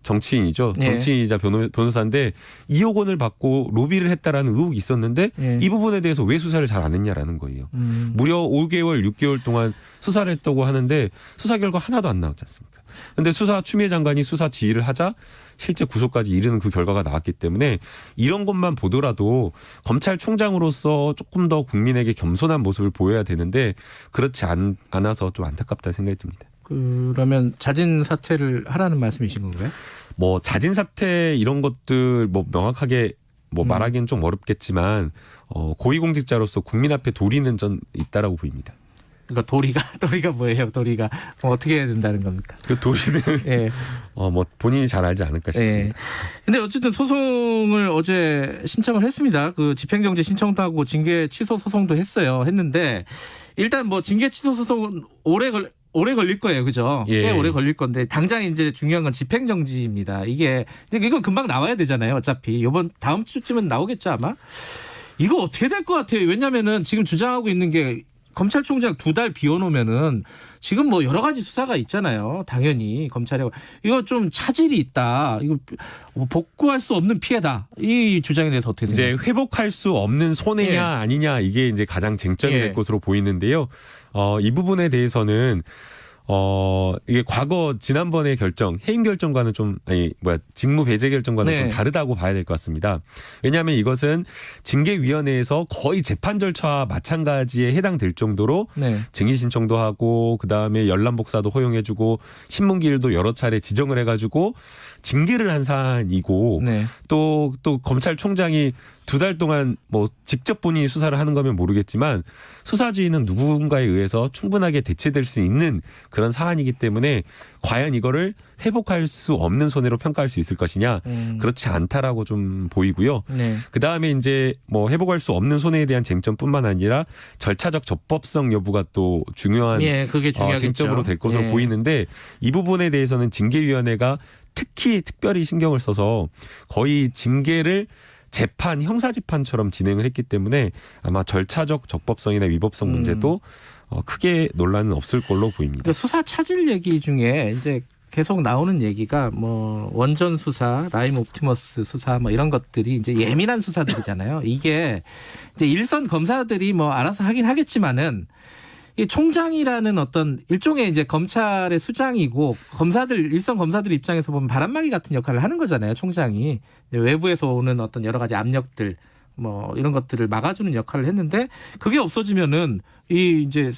정치인이죠. 정치인이자 변호사인데 2억 원을 받고 로비를 했다라는 의혹이 있었는데 이 부분에 대해서 왜 수사를 잘 안 했냐라는 거예요. 무려 5개월, 6개월 동안 수사를 했다고 하는데 수사 결과 하나도 안 나왔지 않습니까? 그런데 추미애 장관이 수사 지휘를 하자 실제 구속까지 이르는 그 결과가 나왔기 때문에 이런 것만 보더라도 검찰총장으로서 조금 더 국민에게 겸손한 모습을 보여야 되는데 그렇지 않아서 좀 안타깝다 생각이 듭니다. 그러면 자진 사퇴를 하라는 말씀이신 건가요? 뭐 자진 사퇴 이런 것들 뭐 명확하게 뭐 말하기는 좀 어렵겠지만 고위공직자로서 국민 앞에 도리는 전 있다라고 보입니다. 그러니까 도리가 뭐예요? 도리가 뭐 어떻게 해야 된다는 겁니까? 그 도리는 예. 뭐 본인이 잘 알지 않을까 싶습니다. 근데 어쨌든 소송을 어제 신청을 했습니다. 그 집행정지 신청도 하고 징계 취소 소송도 했는데 일단 뭐 징계 취소 소송은 오래 걸릴 거예요. 그죠? 꽤 오래 걸릴 건데 당장 이제 중요한 건 집행정지입니다. 이건 금방 나와야 되잖아요. 어차피 다음 주쯤은 나오겠죠 아마. 이거 어떻게 될 것 같아요? 왜냐면은 지금 주장하고 있는 게 검찰총장 2달 비워놓으면은 지금 뭐 여러 가지 수사가 있잖아요. 당연히 검찰에 이거 좀 차질이 있다. 이거 복구할 수 없는 피해다. 이 주장에 대해서 어떻게 생각하세요? 이제 회복할 수 없는 손해냐 아니냐 이게 이제 가장 쟁점이 될 것으로 보이는데요. 이 부분에 대해서는 이게 과거 지난번의 결정, 해임 결정과는 직무 배제 결정과는 좀 다르다고 봐야 될 것 같습니다. 왜냐하면 이것은 징계위원회에서 거의 재판 절차와 마찬가지에 해당될 정도로 증인 신청도 하고 그다음에 열람 복사도 허용해주고 신문기일도 여러 차례 지정을 해가지고 징계를 한 사안이고 또 검찰총장이 2달 동안 뭐 직접 본인이 수사를 하는 거면 모르겠지만 수사지휘는 누군가에 의해서 충분하게 대체될 수 있는 그런 사안이기 때문에 과연 이거를 회복할 수 없는 손해로 평가할 수 있을 것이냐 그렇지 않다라고 좀 보이고요. 그다음에 이제 뭐 회복할 수 없는 손해에 대한 쟁점뿐만 아니라 절차적 적법성 여부가 또 중요한 그게 쟁점으로 될 것으로 보이는데 이 부분에 대해서는 징계위원회가 특별히 신경을 써서 거의 징계를 재판, 형사재판처럼 진행을 했기 때문에 아마 절차적 적법성이나 위법성 문제도 크게 논란은 없을 걸로 보입니다. 그러니까 수사 차질 얘기 중에 이제 계속 나오는 얘기가 뭐 원전 수사, 라임 옵티머스 수사 뭐 이런 것들이 이제 예민한 수사들이잖아요. 이게 이제 일선 검사들이 뭐 알아서 하긴 하겠지만은 이 총장이라는 어떤 일종의 이제 검찰의 수장이고 일선 검사들 입장에서 보면 바람막이 같은 역할을 하는 거잖아요. 총장이 외부에서 오는 어떤 여러 가지 압력들 뭐 이런 것들을 막아주는 역할을 했는데 그게 없어지면은 이게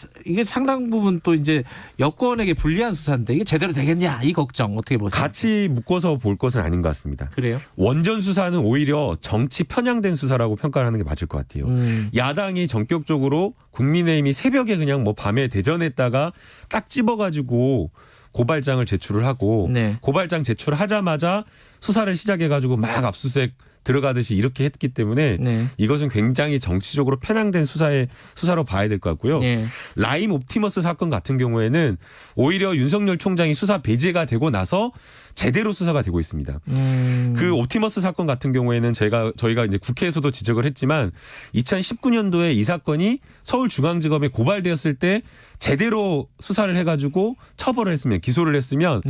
상당 부분 또 이제 여권에게 불리한 수사인데 이게 제대로 되겠냐 이 걱정 어떻게 보세요? 같이 묶어서 볼 것은 아닌 것 같습니다. 그래요? 원전 수사는 오히려 정치 편향된 수사라고 평가를 하는 게 맞을 것 같아요. 야당이 전격적으로 국민의힘이 새벽에 그냥 뭐 밤에 대전했다가 딱 집어가지고 고발장을 제출을 하고 고발장 제출하자마자 수사를 시작해가지고 막 압수수색 들어가듯이 이렇게 했기 때문에 이것은 굉장히 정치적으로 편향된 수사로 봐야 될 것 같고요. 라임 옵티머스 사건 같은 경우에는 오히려 윤석열 총장이 수사 배제가 되고 나서 제대로 수사가 되고 있습니다. 그 옵티머스 사건 같은 경우에는 저희가 이제 국회에서도 지적을 했지만 2019년도에 이 사건이 서울중앙지검에 고발되었을 때 제대로 수사를 해가지고 처벌을 했으면 기소를 했으면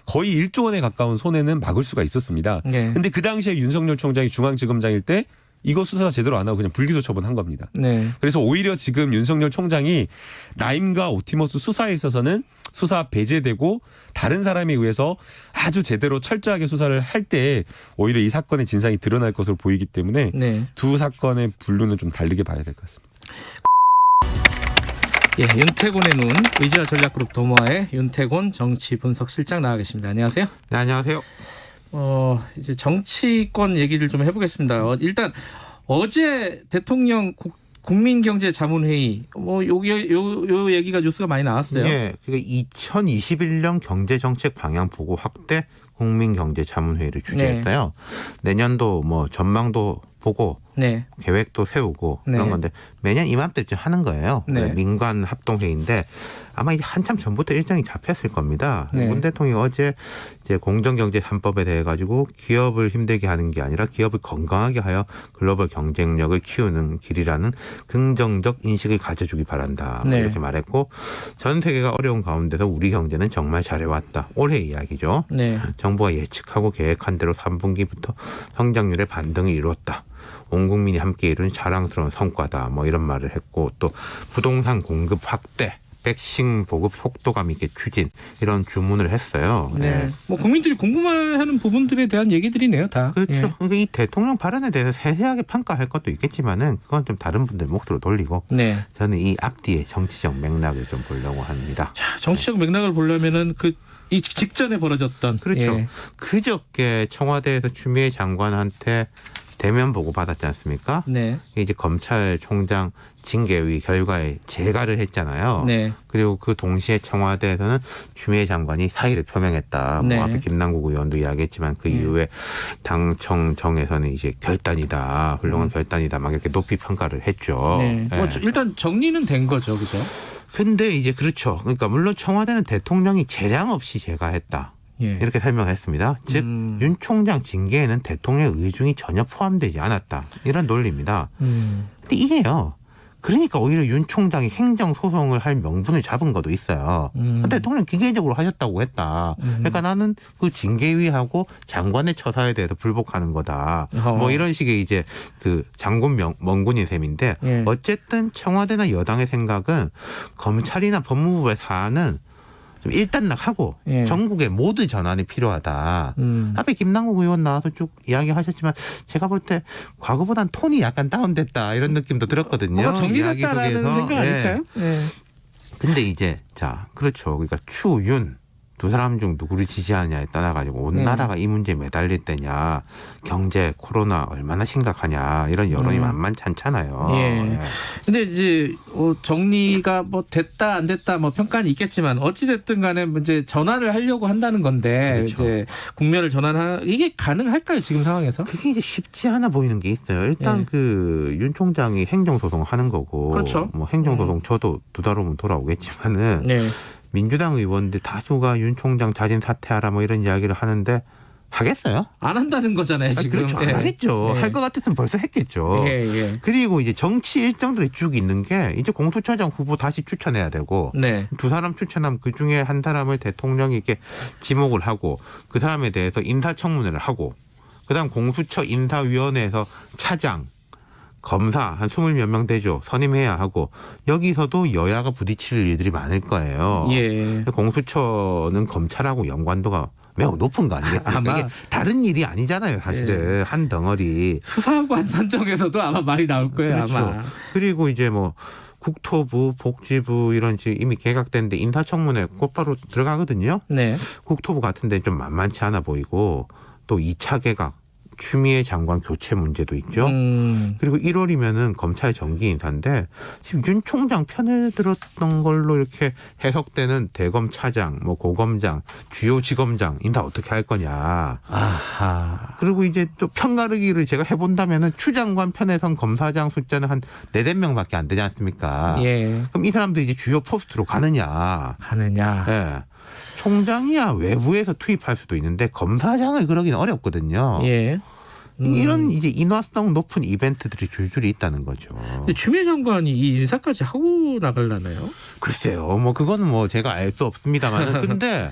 거의 1조 원에 가까운 손해는 막을 수가 있었습니다. 그런데 그 당시에 윤석열 총장이 중앙지검장일 때 이거 수사 제대로 안 하고 그냥 불기소 처분한 겁니다. 그래서 오히려 지금 윤석열 총장이 라임과 옵티머스 수사에 있어서는 수사 배제되고 다른 사람에 의해서 아주 제대로 철저하게 수사를 할 때 오히려 이 사건의 진상이 드러날 것으로 보이기 때문에 두 사건의 분류는 좀 다르게 봐야 될 것 같습니다. 윤태곤의 눈, 의지와 전략그룹 도모아의 윤태곤 정치분석실장 나와 계십니다. 안녕하세요. 네, 안녕하세요. 이제 정치권 얘기를 좀 해보겠습니다. 일단 어제 대통령 국민경제자문회의 요 얘기가 뉴스가 많이 나왔어요. 네, 그러니까 2021년 경제정책 방향 보고 확대 국민경제자문회의를 주재했어요. 내년도 뭐 전망도 보고 네. 계획도 세우고 네. 그런 건데 매년 이맘때쯤 하는 거예요. 네. 민관 합동회의인데 아마 이제 한참 전부터 일정이 잡혔을 겁니다. 네. 문 대통령이 어제 이제 공정경제 3법에 대해 가지고 기업을 힘들게 하는 게 아니라 기업을 건강하게 하여 글로벌 경쟁력을 키우는 길이라는 긍정적 인식을 가져주기 바란다. 네. 이렇게 말했고 전 세계가 어려운 가운데서 우리 경제는 정말 잘해왔다. 올해 이야기죠. 네. 정부가 예측하고 계획한 대로 3분기부터 성장률의 반등을 이뤘다. 온 국민이 함께 이룬 자랑스러운 성과다. 뭐 이런 말을 했고 또 부동산 공급 확대. 백신 보급 속도감 있게 추진 이런 주문을 했어요. 네. 뭐 국민들이 궁금해하는 부분들에 대한 얘기들이네요, 다. 그렇죠. 예. 그러니까 이 대통령 발언에 대해서 세세하게 평가할 것도 있겠지만은 그건 좀 다른 분들 몫으로 돌리고 네. 저는 이 앞뒤의 정치적 맥락을 좀 보려고 합니다. 자, 정치적 맥락을 보려면은 이 직전에 벌어졌던 그렇죠. 예. 그저께 청와대에서 추미애 장관한테 대면 보고 받았지 않습니까? 네. 이제 검찰총장 징계위 결과에 재가를 했잖아요. 네. 그리고 그 동시에 청와대에서는 추미애 장관이 사의를 표명했다. 네. 뭐 앞에 김남국 의원도 이야기했지만 그 이후에 당청정에서는 이제 결단이다. 훌륭한 결단이다. 막 이렇게 높이 평가를 했죠. 네. 네. 뭐 일단 정리는 된 거죠, 그죠? 근데 이제 그렇죠. 그러니까 물론 청와대는 대통령이 재량 없이 재가했다. 예. 이렇게 설명했습니다. 즉 윤 총장 징계에는 대통령의 의중이 전혀 포함되지 않았다. 이런 논리입니다. 근데 이게요. 그러니까 오히려 윤 총장이 행정소송을 할 명분을 잡은 것도 있어요. 대통령 기계적으로 하셨다고 했다. 그러니까 나는 그 징계위하고 장관의 처사에 대해서 불복하는 거다. 뭐 이런 식의 이제 그 장군 멍군인 셈인데 예. 어쨌든 청와대나 여당의 생각은 검찰이나 법무부의 사안은 좀 일단락하고 예. 전국에 모두 전환이 필요하다. 앞에 김남국 의원 나와서 쭉 이야기하셨지만 제가 볼 때 과거보단 톤이 약간 다운됐다 이런 느낌도 들었거든요. 뭔가 정리됐다라는 이야기 속에서. 생각 아닐까요? 예. 근데 이제 자 그렇죠. 그러니까 추, 윤 두 사람 중 누구를 지지하느냐에 떠나가지고 온 나라가 이 문제에 매달릴 때냐 경제 코로나 얼마나 심각하냐 이런 여론이 만만치 않잖아요. 예. 근데 이제 정리가 뭐 됐다 안 됐다 뭐 평가는 있겠지만 어찌 됐든 간에 이제 전환을 하려고 한다는 건데 그렇죠. 이제 국면을 이게 가능할까요 지금 상황에서? 그게 이제 쉽지 않아 보이는 게 있어요. 일단 예. 그 윤 총장이 행정소송 하는 거고, 그렇죠. 뭐 행정소송 저도 두 달 후면 돌아오겠지만은 네. 민주당 의원들 다수가 윤 총장 자진 사퇴하라 뭐 이런 이야기를 하는데 하겠어요? 안 한다는 거잖아요 지금. 그렇죠. 안 예. 하겠죠. 예. 할 것 같았으면 벌써 했겠죠. 예, 예. 그리고 이제 정치 일정들이 쭉 있는 게 이제 공수처장 후보 다시 추천해야 되고 네. 두 사람 추천하면 그 중에 한 사람을 대통령이 이렇게 지목을 하고 그 사람에 대해서 인사청문회를 하고 그다음 공수처 인사위원회에서 차장 검사 한 20몇 명 되죠. 선임해야 하고 여기서도 여야가 부딪힐 일들이 많을 거예요. 예. 공수처는 검찰하고 연관도가 매우 높은 거 아니겠습니까? 아마 이게 다른 일이 아니잖아요. 사실은 한 덩어리. 수사관 선정에서도 아마 말이 나올 거예요. 그렇죠. 아마. 그리고 이제 뭐 국토부, 복지부 이런 지금 이미 개각됐는데 인사청문회 곧바로 들어가거든요. 네. 국토부 같은 데는 좀 만만치 않아 보이고 또 2차 개각. 추미애 장관 교체 문제도 있죠. 그리고 1월이면은 검찰 정기 인사인데 지금 윤 총장 편을 들었던 걸로 이렇게 해석되는 대검 차장, 뭐 고검장, 주요 지검장 인사 어떻게 할 거냐. 아하. 그리고 이제 또 편가르기를 제가 해본다면은 추 장관 편에선 검사장 숫자는 한 4~5명밖에 안 되지 않습니까? 예. 그럼 이 사람들이 이제 주요 포스트로 가느냐. 가느냐. 예. 총장이야 외부에서 투입할 수도 있는데 검사장을 그러기는 어렵거든요. 예. 이런 이제 인화성 높은 이벤트들이 줄줄이 있다는 거죠. 근데 추미애 장관이 이 인사까지 하고 나가려나요? 글쎄요. 뭐 그거는 뭐 제가 알 수 없습니다만 근데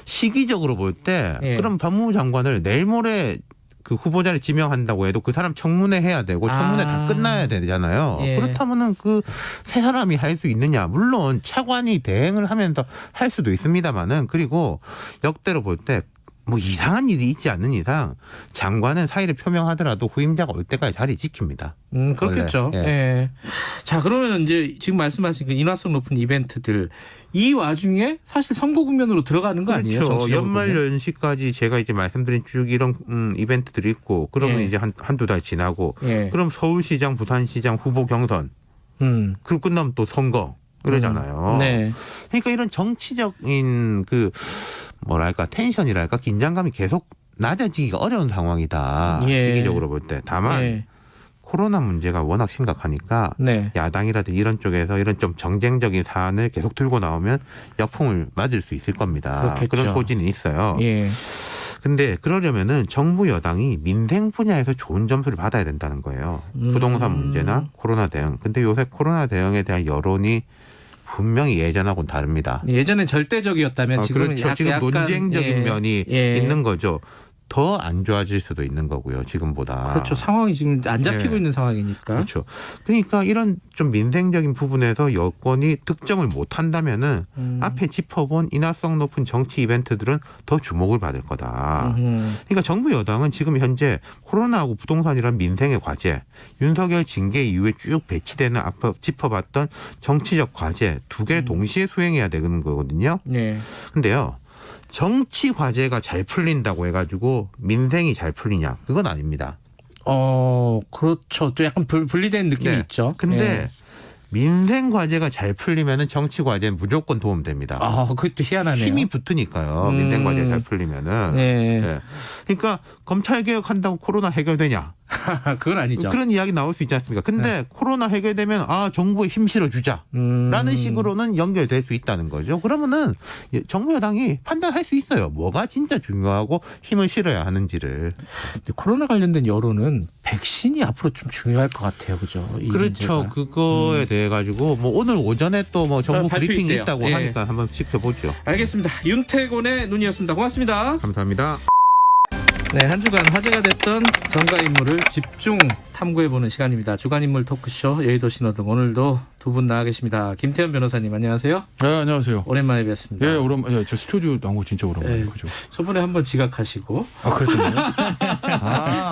시기적으로 볼 때 예. 그럼 법무부 장관을 내일 모레 그 후보자를 지명한다고 해도 그 사람 청문회 해야 되고 청문회 다 끝나야 되잖아요. 예. 그렇다면은 그 세 사람이 할 수 있느냐? 물론 차관이 대행을 하면서 할 수도 있습니다만은 그리고 역대로 볼 때 뭐 이상한 일이 있지 않는 이상 장관은 사의를 표명하더라도 후임자가 올 때까지 자리 지킵니다. 그렇겠죠. 원래. 예. 예. 자, 그러면 이제 지금 말씀하신 그 인화성 높은 이벤트들 이 와중에 사실 선거 국면으로 들어가는 거 아니에요? 그렇죠. 정치적으로 연말 보면? 연시까지 제가 이제 말씀드린 쭉 이런 이벤트들이 있고 그러면 예. 이제 한두 달 지나고 예. 그럼 서울시장, 부산시장 후보 경선 그리고 끝나면 또 선거 이러잖아요. 네. 그러니까 이런 정치적인 그 뭐랄까 텐션이랄까 긴장감이 계속 낮아지기가 어려운 상황이다. 예. 시기적으로 볼 때. 다만 예. 코로나 문제가 워낙 심각하니까 네. 야당이라든지 이런 쪽에서 이런 좀 정쟁적인 사안을 계속 들고 나오면 역풍을 맞을 수 있을 겁니다. 그렇겠죠. 그런 소지는 있어요. 예. 근데 그러려면은 정부 여당이 민생 분야에서 좋은 점수를 받아야 된다는 거예요. 부동산 문제나 코로나 대응. 근데 요새 코로나 대응에 대한 여론이 분명히 예전하고는 다릅니다. 예전엔 절대적이었다면 지금은 그렇죠. 지금 약간 논쟁적인 예. 면이 예. 있는 거죠. 더 안 좋아질 수도 있는 거고요. 지금보다. 그렇죠. 상황이 지금 안 잡히고 예. 있는 상황이니까. 그렇죠. 그러니까 이런 좀 민생적인 부분에서 여권이 득점을 못 한다면은 앞에 짚어본 인화성 높은 정치 이벤트들은 더 주목을 받을 거다. 그러니까 정부 여당은 지금 현재 코로나하고 부동산이란 민생의 과제, 윤석열 징계 이후에 쭉 배치되는 앞서 짚어봤던 정치적 과제 두 개를 동시에 수행해야 되는 거거든요. 네. 근데요. 정치 과제가 잘 풀린다고 해가지고 민생이 잘 풀리냐? 그건 아닙니다. 그렇죠. 또 약간 분리된 느낌이 네. 있죠. 근데 예. 민생 과제가 잘 풀리면은 정치 과제는 무조건 도움됩니다. 그것도 희한하네요. 힘이 붙으니까요. 민생 과제 잘 풀리면은. 네. 네. 그러니까 검찰 개혁한다고 코로나 해결되냐? 그건 아니죠. 그런 이야기 나올 수 있지 않습니까? 근데 코로나 해결되면 정부에 힘 실어 주자라는 식으로는 연결될 수 있다는 거죠. 그러면은 정부 여당이 판단할 수 있어요. 뭐가 진짜 중요하고 힘을 실어야 하는지를. 근데 코로나 관련된 여론은 백신이 앞으로 좀 중요할 것 같아요, 그죠? 이 그렇죠. 문제가. 그거에 대해 가지고 뭐 오늘 오전에 또 뭐 정부 발표 브리핑이 있대요. 있다고 예. 하니까 한번 지켜보죠. 알겠습니다. 윤태곤의 눈이었습니다. 고맙습니다. 감사합니다. 네, 한 주간 화제가 됐던 정가 인물을 집중 탐구해보는 시간입니다. 주간 인물 토크쇼 여의도 신호등 오늘도 두 분 나와 계십니다. 김태현 변호사님 안녕하세요. 네, 안녕하세요. 오랜만에 뵙습니다. 예, 오랜만에. 저 스튜디오 나온 거 진짜 오랜만에. 네. 그죠? 저번에 한번 지각하시고. 그랬군요.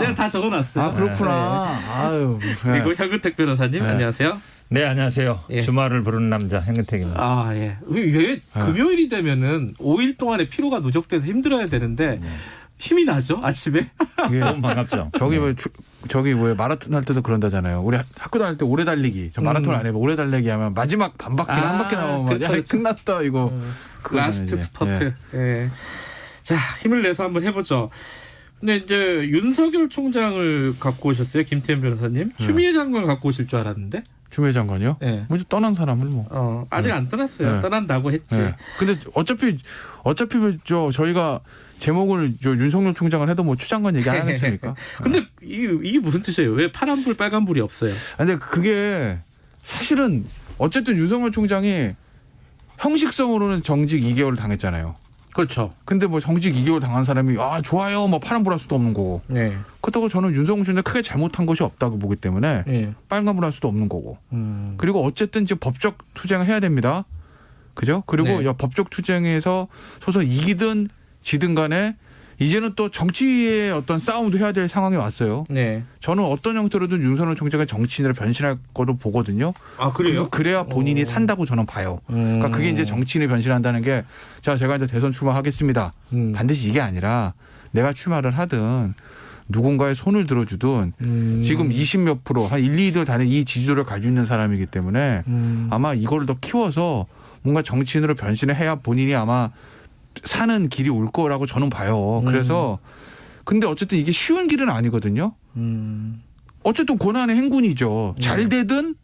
제가 다 적어놨어요. 그렇구나. 네. 아유. 그리고 현근택 변호사님 안녕하세요. 네, 안녕하세요. 예. 주말을 부르는 남자 현근택입니다. 예. 왜 금요일이 되면은 5일 동안의 피로가 누적돼서 힘들어야 되는데 힘이 나죠 아침에? 너무 반갑죠. 저기 마라톤 할 때도 그런다잖아요. 우리 학교 다닐 때 오래 달리기. 저 마라톤 안 해봐. 오래 달리기 하면 마지막 반 바퀴 한 바퀴 나오면 그렇죠. 끝났다 이거. 라스트 스퍼트. 예. 자, 힘을 내서 한번 해보죠. 근데 이제 윤석열 총장을 갖고 오셨어요, 김태현 변호사님. 추미애 장관을 갖고 오실 줄 알았는데. 추미애 장관이요? 네. 먼저 떠난 사람을 뭐. 아직 안 떠났어요. 네. 떠난다고 했지. 네. 근데 어차피 저희가 제목을 윤석열 총장을 해도 뭐 추장관 얘기 안 하겠습니까? 근데 이게 무슨 뜻이에요? 왜 파란불 빨간불이 없어요? 근데 그게 사실은 어쨌든 윤석열 총장이 형식성으로는 정직 2개월 당했잖아요. 그렇죠. 근데 뭐 정직 2개월 당한 사람이 좋아요 뭐 파란불 할 수도 없는 거고. 네. 그렇다고 저는 윤석열 총장이 크게 잘못한 것이 없다고 보기 때문에 네. 빨간불 할 수도 없는 거고. 그리고 어쨌든 이제 법적 투쟁을 해야 됩니다. 그죠? 그리고 네. 법적 투쟁에서 소송 이기든 지든 간에 이제는 또 정치의 어떤 싸움도 해야 될 상황이 왔어요. 네. 저는 어떤 형태로든 윤석열 총장이 정치인으로 변신할 거로 보거든요. 그래요? 그래야 본인이 산다고 저는 봐요. 그러니까 그게 이제 정치인이 변신한다는 게 제가 이제 대선 출마하겠습니다. 반드시 이게 아니라 내가 출마를 하든 누군가의 손을 들어주든 지금 20몇 프로 한 1, 2들 다는 이 지지도를 가지고 있는 사람이기 때문에 아마 이걸 더 키워서 뭔가 정치인으로 변신을 해야 본인이 아마 사는 길이 올 거라고 저는 봐요. 그래서 근데 어쨌든 이게 쉬운 길은 아니거든요. 어쨌든 고난의 행군이죠. 잘 되든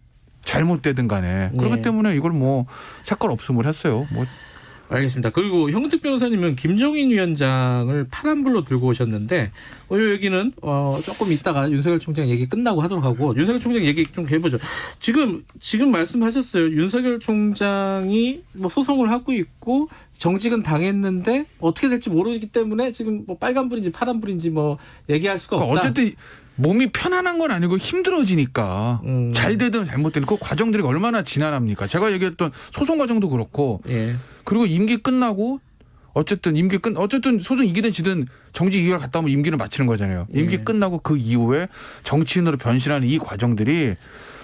잘못되든 간에. 그렇기 때문에 이걸 뭐 색깔 없음을 했어요. 뭐. 알겠습니다. 그리고 현근택 변호사님은 김종인 위원장을 파란불로 들고 오셨는데 이 얘기는 조금 있다가 윤석열 총장 얘기 끝나고 하도록 하고 윤석열 총장 얘기 좀 해보죠. 지금 말씀하셨어요. 윤석열 총장이 뭐 소송을 하고 있고 정직은 당했는데 어떻게 될지 모르기 때문에 지금 뭐 빨간불인지 파란불인지 뭐 얘기할 수가 없다. 어쨌든 몸이 편안한 건 아니고 힘들어지니까 잘 되든 잘못되든 그 과정들이 얼마나 지난합니까? 제가 얘기했던 소송 과정도 그렇고 그리고 임기 끝나고 어쨌든 소송 이기든 지든 정직 2개월 갔다 오면 임기를 마치는 거잖아요. 임기 끝나고 그 이후에 정치인으로 변신하는 이 과정들이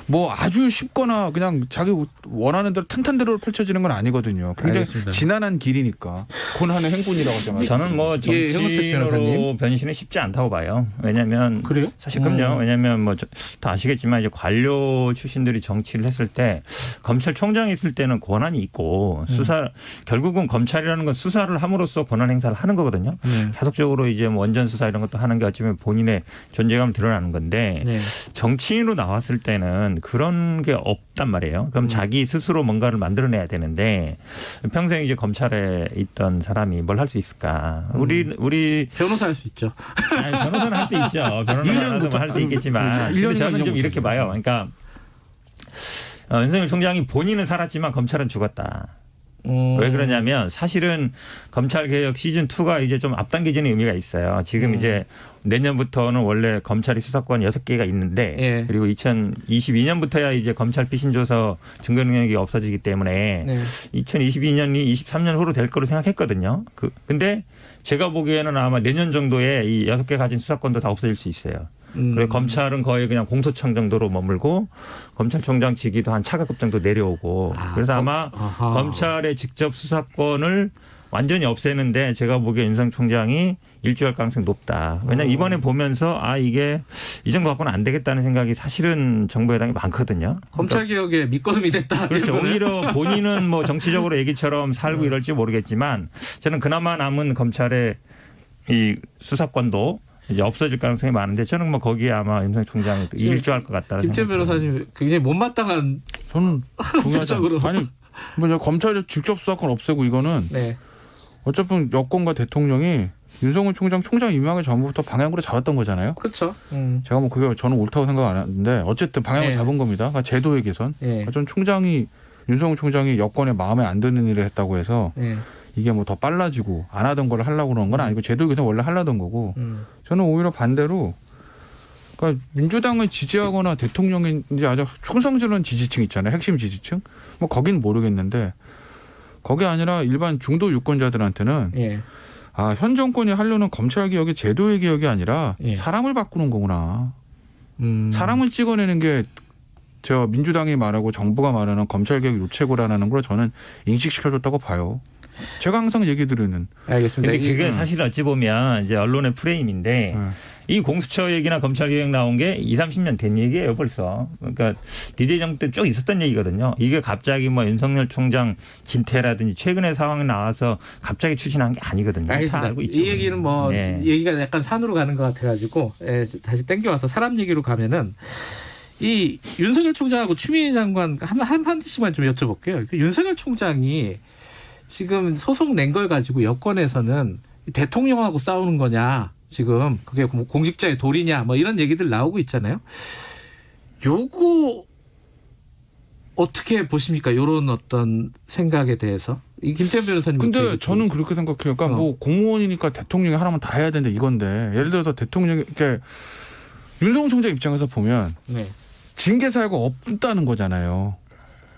뭐 아주 쉽거나 그냥 자기 원하는 대로 탄탄대로 펼쳐지는 건 아니거든요. 굉장히 알겠습니다. 지난한 길이니까 고난의 행군이라고 생각합니다. 저는 뭐 예, 정치인으로 변신은 쉽지 않다고 봐요. 왜냐하면 그래요? 사실 그럼요. 왜냐하면 뭐 다 아시겠지만 이제 관료 출신들이 정치를 했을 때 검찰총장이 있을 때는 권한이 있고 수사 결국은 검찰이라는 건 수사를 함으로써 권한 행사를 하는 거거든요. 계속적으로 이제 뭐 원전 수사 이런 것도 하는 게 어쩌면 본인의 존재감을 드러나는 건데 네. 정치인으로 나왔을 때는 그런 게 없단 말이에요. 그럼 자기 스스로 뭔가를 만들어내야 되는데 평생 이제 검찰에 있던 사람이 뭘 할 수 있을까? 우리 변호사 할 수 있죠. 아니, 변호사는 할 수 있죠. 변호사는 할 수 있겠지만 근데 저는 좀 이렇게 봐요. 그러니까 윤석열 총장이 본인은 살았지만 검찰은 죽었다. 왜 그러냐면 사실은 검찰개혁 시즌2가 이제 좀 앞당겨지는 의미가 있어요. 지금 이제 내년부터는 원래 검찰이 수사권 6개가 있는데 예. 그리고 2022년부터야 이제 검찰 피신조서 증거 능력이 없어지기 때문에 네. 2022년이 23년 후로 될 거로 생각했거든요. 근데 제가 보기에는 아마 내년 정도에 이 6개 가진 수사권도 다 없어질 수 있어요. 그리고 검찰은 거의 그냥 공소청 정도로 머물고 검찰총장 직위도 한 차관급 정도 내려오고 그래서 아마 검찰의 직접 수사권을 완전히 없애는데 제가 보기에 윤석열 총장이 일조할 가능성이 높다. 왜냐하면 이번에 보면서 이게 이 정도 갖고는 안 되겠다는 생각이 사실은 정부 여당이 많거든요. 검찰개혁의 밑거름이 됐다. 그렇죠. 오히려 본인은 뭐 정치적으로 얘기처럼 살고 이럴지 모르겠지만 저는 그나마 남은 검찰의 이 수사권도 이제 없어질 가능성이 많은데 저는 뭐 거기에 아마 윤석열 총장이 일조할 것 같다는 김태현 변호사님 굉장히 못마땅한 저는 적으로 아니 뭐 검찰이 직접 수사권 없애고 이거는 네. 어차피 여권과 대통령이 윤석열 총장 임명하기 전부터 방향으로 잡았던 거잖아요. 그렇죠. 제가 뭐 그게 저는 옳다고 생각 안 하는데 어쨌든 방향을 네. 잡은 겁니다. 그러니까 제도의 개선. 네. 전 윤석열 총장이 여권에 마음에 안 드는 일을 했다고 해서 네. 이게 뭐 더 빨라지고 안 하던 걸 하려고 그러는 건 아니고 제도 개선 원래 하려던 거고 저는 오히려 반대로 그러니까 민주당을 지지하거나 대통령이 이제 아주 충성스러운 지지층 있잖아요. 핵심 지지층. 뭐 거긴 모르겠는데 거기 아니라 일반 중도 유권자들한테는 예. 현 정권이 하려는 검찰 개혁이 제도의 개혁이 아니라 예. 사람을 바꾸는 거구나. 사람을 찍어내는 게 저 민주당이 말하고 정부가 말하는 검찰 개혁 요체고라는 걸 저는 인식시켜줬다고 봐요. 제가 항상 얘기 드리는. 알겠습니다. 근데 그게 사실 어찌 보면 이제 언론의 프레임인데 이 공수처 얘기나 검찰 개혁 나온 게 20-30년 된 얘기예요 벌써. 그러니까 DJ 정부 때 쭉 있었던 얘기거든요. 이게 갑자기 뭐 윤석열 총장 진퇴라든지 최근의 상황이 나와서 갑자기 추진한 게 아니거든요. 알겠습니다. 다 알고 있죠. 이 얘기는 뭐 네. 얘기가 약간 산으로 가는 것 같아가지고 다시 땡겨와서 사람 얘기로 가면은 이 윤석열 총장하고 추미애 장관 한마디씩만 좀 여쭤볼게요. 윤석열 총장이 지금 소송 낸 걸 가지고 여권에서는 대통령하고 싸우는 거냐, 지금 그게 공직자의 도리냐, 뭐 이런 얘기들 나오고 있잖아요. 요거 어떻게 보십니까? 이런 어떤 생각에 대해서 이 김태현 변호사님. 근데 저는 그렇게 생각해요. 그러니까 뭐 공무원이니까 대통령이 하라면 다 해야 되는데 이건데 예를 들어서 대통령이 이렇게 윤석열 총장 입장에서 보면 네. 징계 사유가 없다는 거잖아요.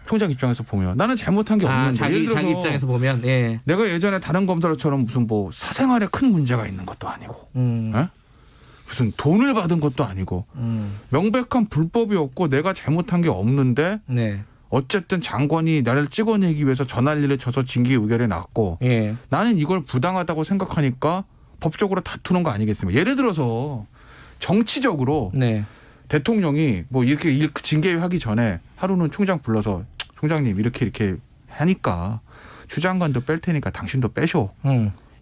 총장 입장에서 보면 나는 잘못한 게 없는데 자기 입장에서 보면 예. 내가 예전에 다른 검사들처럼 무슨 뭐 사생활에 큰 문제가 있는 것도 아니고 무슨 돈을 받은 것도 아니고 명백한 불법이 없고 내가 잘못한 게 없는데 네. 어쨌든 장관이 나를 찍어내기 위해서 전환리를 쳐서 징계 의결에 났고 예. 나는 이걸 부당하다고 생각하니까 법적으로 다투는 거 아니겠습니까? 예를 들어서 정치적으로 네. 대통령이 뭐 이렇게 징계하기 전에 하루는 총장 불러서 총장님 이렇게 하니까 주장관도 뺄 테니까 당신도 빼쇼.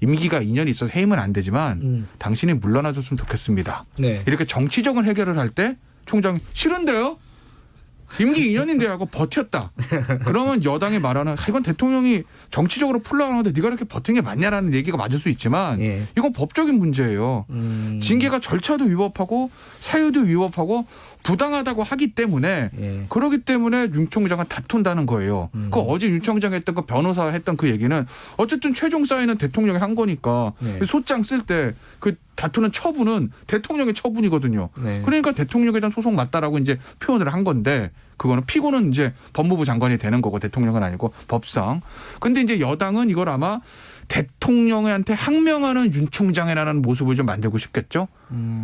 임기가 2년 있어서 해임은 안 되지만 당신이 물러나줬으면 좋겠습니다. 네. 이렇게 정치적인 해결을 할 때 총장이 싫은데요? 임기 2년인데 하고 버텼다. 그러면 여당이 말하는 이건 대통령이 정치적으로 풀려고 하는데 네가 이렇게 버틴 게 맞냐라는 얘기가 맞을 수 있지만 예. 이건 법적인 문제예요. 징계가 절차도 위법하고 사유도 위법하고 부당하다고 하기 때문에 예. 그러기 때문에 윤 총장은 다툰다는 거예요. 그 어제 윤 총장 했던 그 변호사 했던 그 얘기는 어쨌든 최종 사인은 대통령이 한 거니까 네. 소장 쓸 때 그 다투는 처분은 대통령의 처분이거든요. 네. 그러니까 대통령에 대한 소송 맞다라고 이제 표현을 한 건데 그거는 피고는 이제 법무부 장관이 되는 거고 대통령은 아니고 법상. 근데 이제 여당은 이걸 아마 대통령한테 항명하는 윤 총장이라는 모습을 좀 만들고 싶겠죠.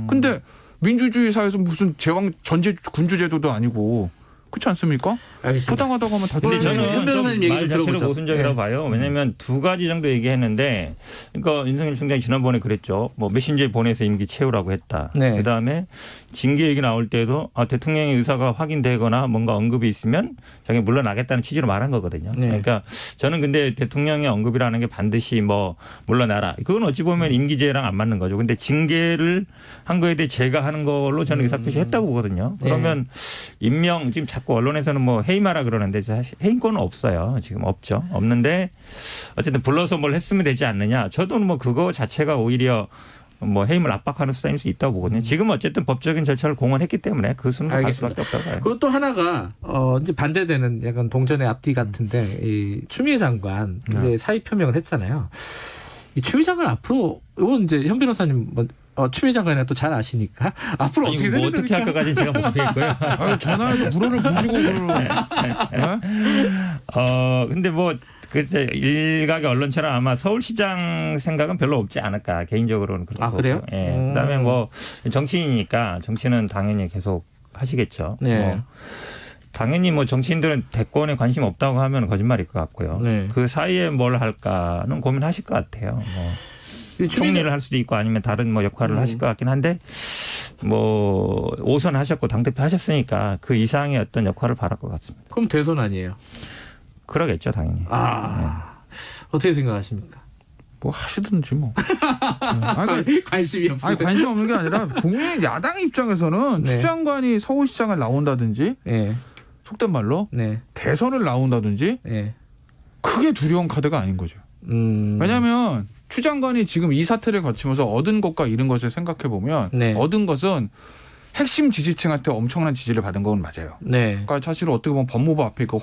근데 민주주의 사회에서 무슨 제왕 전제 군주제도도 아니고 그렇지 않습니까? 알겠습니다. 부당하다고 하면 다 근데 저는 현 변호사님 얘기 좀 말 자체로 들어보죠. 모순적이라고 봐요. 왜냐하면 두 가지 정도 얘기했는데, 그러니까 윤석열 총장이 지난번에 그랬죠. 뭐 메신저에 보내서 임기 채우라고 했다. 네. 그 다음에 징계 얘기 나올 때도 대통령의 의사가 확인되거나 뭔가 언급이 있으면 자기 물러나겠다는 취지로 말한 거거든요. 네. 그러니까 저는 근데 대통령의 언급이라는 게 반드시 뭐 물러나라. 그건 어찌 보면 임기제랑 안 맞는 거죠. 근데 징계를 한 거에 대해 제가 하는 걸로 저는 의사표시했다고 보거든요. 그러면 임명 지금 자꾸 언론에서는 뭐 해임하라 그러는데 사실 해임권은 없어요. 지금 없죠. 없는데 어쨌든 불러서 뭘 했으면 되지 않느냐. 저도 뭐 그거 자체가 오히려 뭐 해임을 압박하는 수단일 수 있다고 보거든요. 지금 어쨌든 법적인 절차를 공언했기 때문에 그 수는 갈 수밖에 없다고 봐요. 그리고 또 하나가 이제 반대되는 약간 동전의 앞뒤 같은데 이 추미애 장관 이제 사의 표명을 했잖아요. 이 추미애 장관 앞으로 이건 이제 현 변호사님 추미애 장관이랑 또 잘 아시니까 앞으로 아니, 어떻게 뭐 되는 어떻게 할 것까지는 제가 모르겠고요. 전화해서 물어를 보시고 근데 뭐 글쎄 일각의 언론처럼 아마 서울시장 생각은 별로 없지 않을까 개인적으로는 그렇고. 아, 그래요? 예. 그다음에 뭐 정치인이니까 정치는 당연히 계속 하시겠죠. 네. 뭐 당연히 뭐 정치인들은 대권에 관심 없다고 하면 거짓말일 것 같고요. 네. 그 사이에 뭘 할까는 고민하실 것 같아요. 뭐 총리를 할 수도 있고 아니면 다른 뭐 역할을 하실 것 같긴 한데 뭐 5선 하셨고 당대표 하셨으니까 그 이상의 어떤 역할을 바랄 것 같습니다. 그럼 대선 아니에요? 그러겠죠 당연히. 어떻게 생각하십니까? 뭐 하시든지 뭐. 관심이 없어요. 아니 관심 없는 게 아니라 국민 야당 입장에서는 추 장관이 서울시장을 나온다든지 속된 말로 대선을 나온다든지 크게 두려운 카드가 아닌 거죠. 왜냐하면 추 장관이 지금 이 사태를 거치면서 얻은 것과 잃은 것을 생각해 보면 얻은 것은 핵심 지지층한테 엄청난 지지를 받은 건 맞아요. 그러니까 사실 어떻게 보면 법무부 앞에 그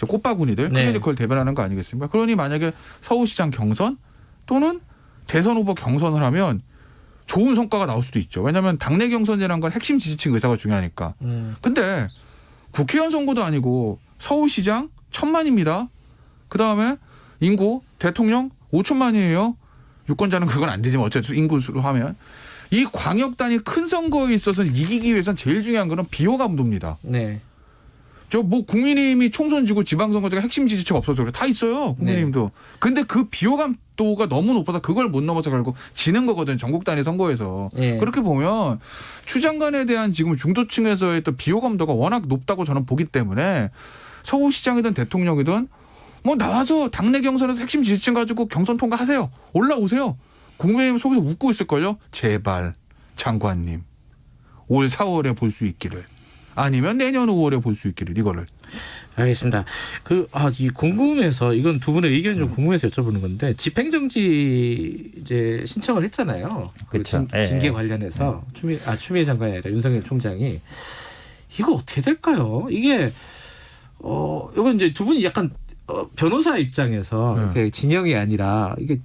꽃바구니들 크게 그걸 대변하는 거 아니겠습니까? 그러니 만약에 서울시장 경선 또는 대선 후보 경선을 하면 좋은 성과가 나올 수도 있죠. 왜냐하면 당내 경선이라는 건 핵심 지지층 의사가 중요하니까. 근데 국회의원 선거도 아니고 서울시장 1,000만입니다. 그다음에 인구 대통령 5천만이에요. 유권자는 그건 안 되지만 어쨌든 인구수로 하면. 이 광역단위 큰 선거에 있어서는 이기기 위해서는 제일 중요한 거는 비호감도입니다. 저 뭐 국민의힘이 총선 지고 지방선거 중에 핵심 지지층 없어서 그래. 다 있어요. 국민의힘도. 근데 그 비호감도가 너무 높아서 그걸 못 넘어서 결국 지는 거거든. 전국 단위 선거에서. 그렇게 보면 추 장관에 대한 지금 중도층에서의 또 비호감도가 워낙 높다고 저는 보기 때문에 서울시장이든 대통령이든 뭐 나와서 당내 경선에서 핵심 지지층 가지고 경선 통과하세요. 올라오세요. 국민의힘 속에서 웃고 있을걸요. 제발 장관님 올 4월에 볼 수 있기를 아니면 내년 5월에 볼 수 있기를 이거를. 알겠습니다. 이 궁금해서 이건 두 분의 의견이 좀 궁금해서 여쭤보는 건데 집행정지 이제 신청을 했잖아요. 그렇죠. 징계 관련해서 추미애 장관이 아니라 윤석열 총장이 이거 어떻게 될까요? 이게 이건 이제 두 분이 약간 변호사 입장에서 이렇게 진영이 아니라 이게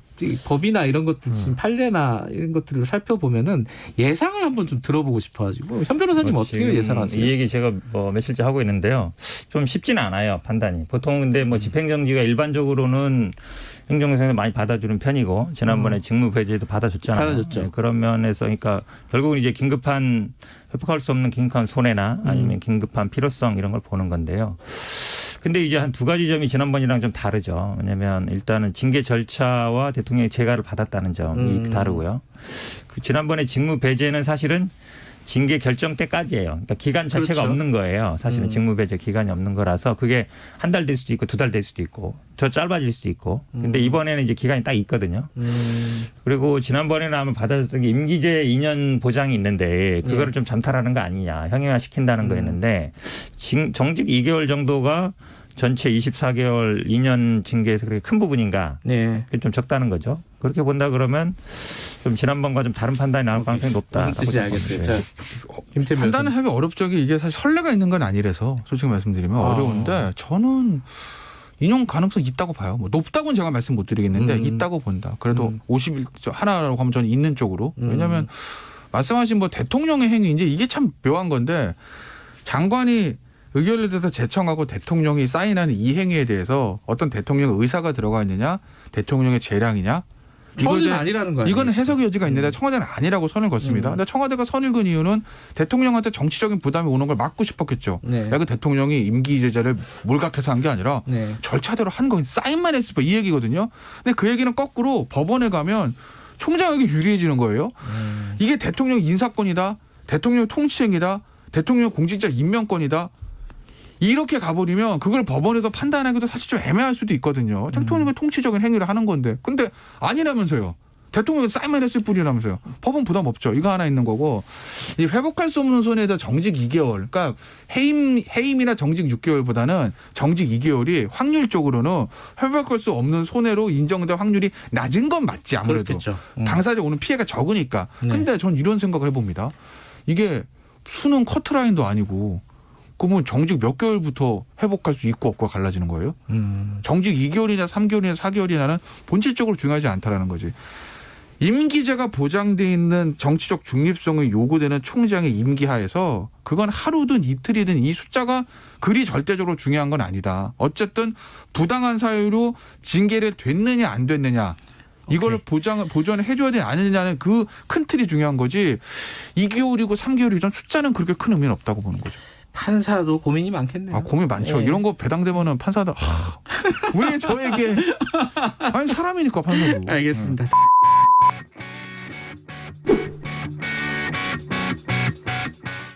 법이나 이런 것들 지금 판례나 이런 것들을 살펴보면은 예상을 한번 좀 들어보고 싶어가지고 현 변호사님 어떻게 예상하세요? 이 얘기 제가 뭐 며칠째 하고 있는데요. 좀 쉽지는 않아요 판단이. 보통 근데 뭐 집행정지가 일반적으로는 행정에서 많이 받아주는 편이고 지난번에 직무배제도 받아줬잖아요. 받아줬죠. 그런 면에서 그러니까 결국은 이제 긴급한 회복할 수 없는 긴급한 손해나 아니면 긴급한 필요성 이런 걸 보는 건데요. 근데 이제 한 두 가지 점이 지난번이랑 좀 다르죠. 왜냐하면 일단은 징계 절차와 대통령의 재가를 받았다는 점이 다르고요. 그 지난번에 직무 배제는 사실은 징계 결정 때까지예요. 그러니까 기간 자체가 없는 거예요. 사실은 직무 배제 기간이 없는 거라서 그게 한 달 될 수도 있고 2달 될 수도 있고 더 짧아질 수도 있고. 근데 이번에는 이제 기간이 딱 있거든요. 그리고 지난번에는 아마 받아줬던 게 임기제 2년 보장이 있는데 그거를 좀 잠탈하는 거 아니냐. 형용화 시킨다는 거였는데 정직 2개월 정도가 전체 24개월 2년 징계에서 그렇게 큰 부분인가? 그게 좀 적다는 거죠. 그렇게 본다 그러면 좀 지난번과 좀 다른 판단이 나올 가능성이 높다. 무슨 뜻인지 알겠어요. 판단을 하기 어렵죠. 이게 사실 선례가 있는 건 아니라서 솔직히 말씀드리면 어려운데 저는 인용 가능성이 있다고 봐요. 뭐 높다고는 제가 말씀 못 드리겠는데 있다고 본다. 그래도 51조 하나라고 하면 저는 있는 쪽으로. 왜냐하면 말씀하신 뭐 대통령의 행위 이제 이게 참 묘한 건데 장관이 의결을 대해서 제청하고 대통령이 사인하는 이 행위에 대해서 어떤 대통령의 의사가 들어가 있느냐 대통령의 재량이냐 청와대는 아니라는 거예요. 이거는 해석의 여지가 있는데 청와대는 아니라고 선을 걷습니다. 근데 청와대가 선을 건 이유는 대통령한테 정치적인 부담이 오는 걸 막고 싶었겠죠. 네. 그 대통령이 임기 제재를 몰각해서 한 게 아니라 네. 절차대로 한 거 사인만 했을 뿐 이 얘기거든요. 근데 그 얘기는 거꾸로 법원에 가면 총장에게 유리해지는 거예요. 이게 대통령 인사권이다. 대통령 통치행위다. 대통령 공직자 임명권이다. 이렇게 가버리면 그걸 법원에서 판단하기도 사실 좀 애매할 수도 있거든요. 대통령의 통치적인 행위를 하는 건데. 근데 아니라면서요. 대통령이 사인만 했을 뿐이라면서요. 법은 부담 없죠. 이거 하나 있는 거고. 이 회복할 수 없는 손해에서 정직 2개월. 그러니까 해임이나 정직 6개월보다는 정직 2개월이 확률적으로는 회복할 수 없는 손해로 인정될 확률이 낮은 건 맞지 아무래도. 그렇겠죠. 당사자 오는 피해가 적으니까. 네. 근데 전 이런 생각을 해봅니다. 이게 수능 커트라인도 아니고 그러면 정직 몇 개월부터 회복할 수 있고 없고가 갈라지는 거예요? 정직 2개월이냐 3개월이냐 4개월이냐는 본질적으로 중요하지 않다라는 거지. 임기제가 보장돼 있는 정치적 중립성이 요구되는 총장의 임기하에서 그건 하루든 이틀이든 이 숫자가 그리 절대적으로 중요한 건 아니다. 어쨌든 부당한 사유로 징계를 됐느냐 안 됐느냐 이걸 보전을 해줘야 되냐 안 되느냐는 그 큰 틀이 중요한 거지 2개월이고 3개월이든 숫자는 그렇게 큰 의미는 없다고 보는 거죠. 판사도 고민이 많겠네요. 고민 많죠. 네. 이런 거 배당되면은 판사도 왜 저에게 아니 사람이니까 판사도. 알겠습니다.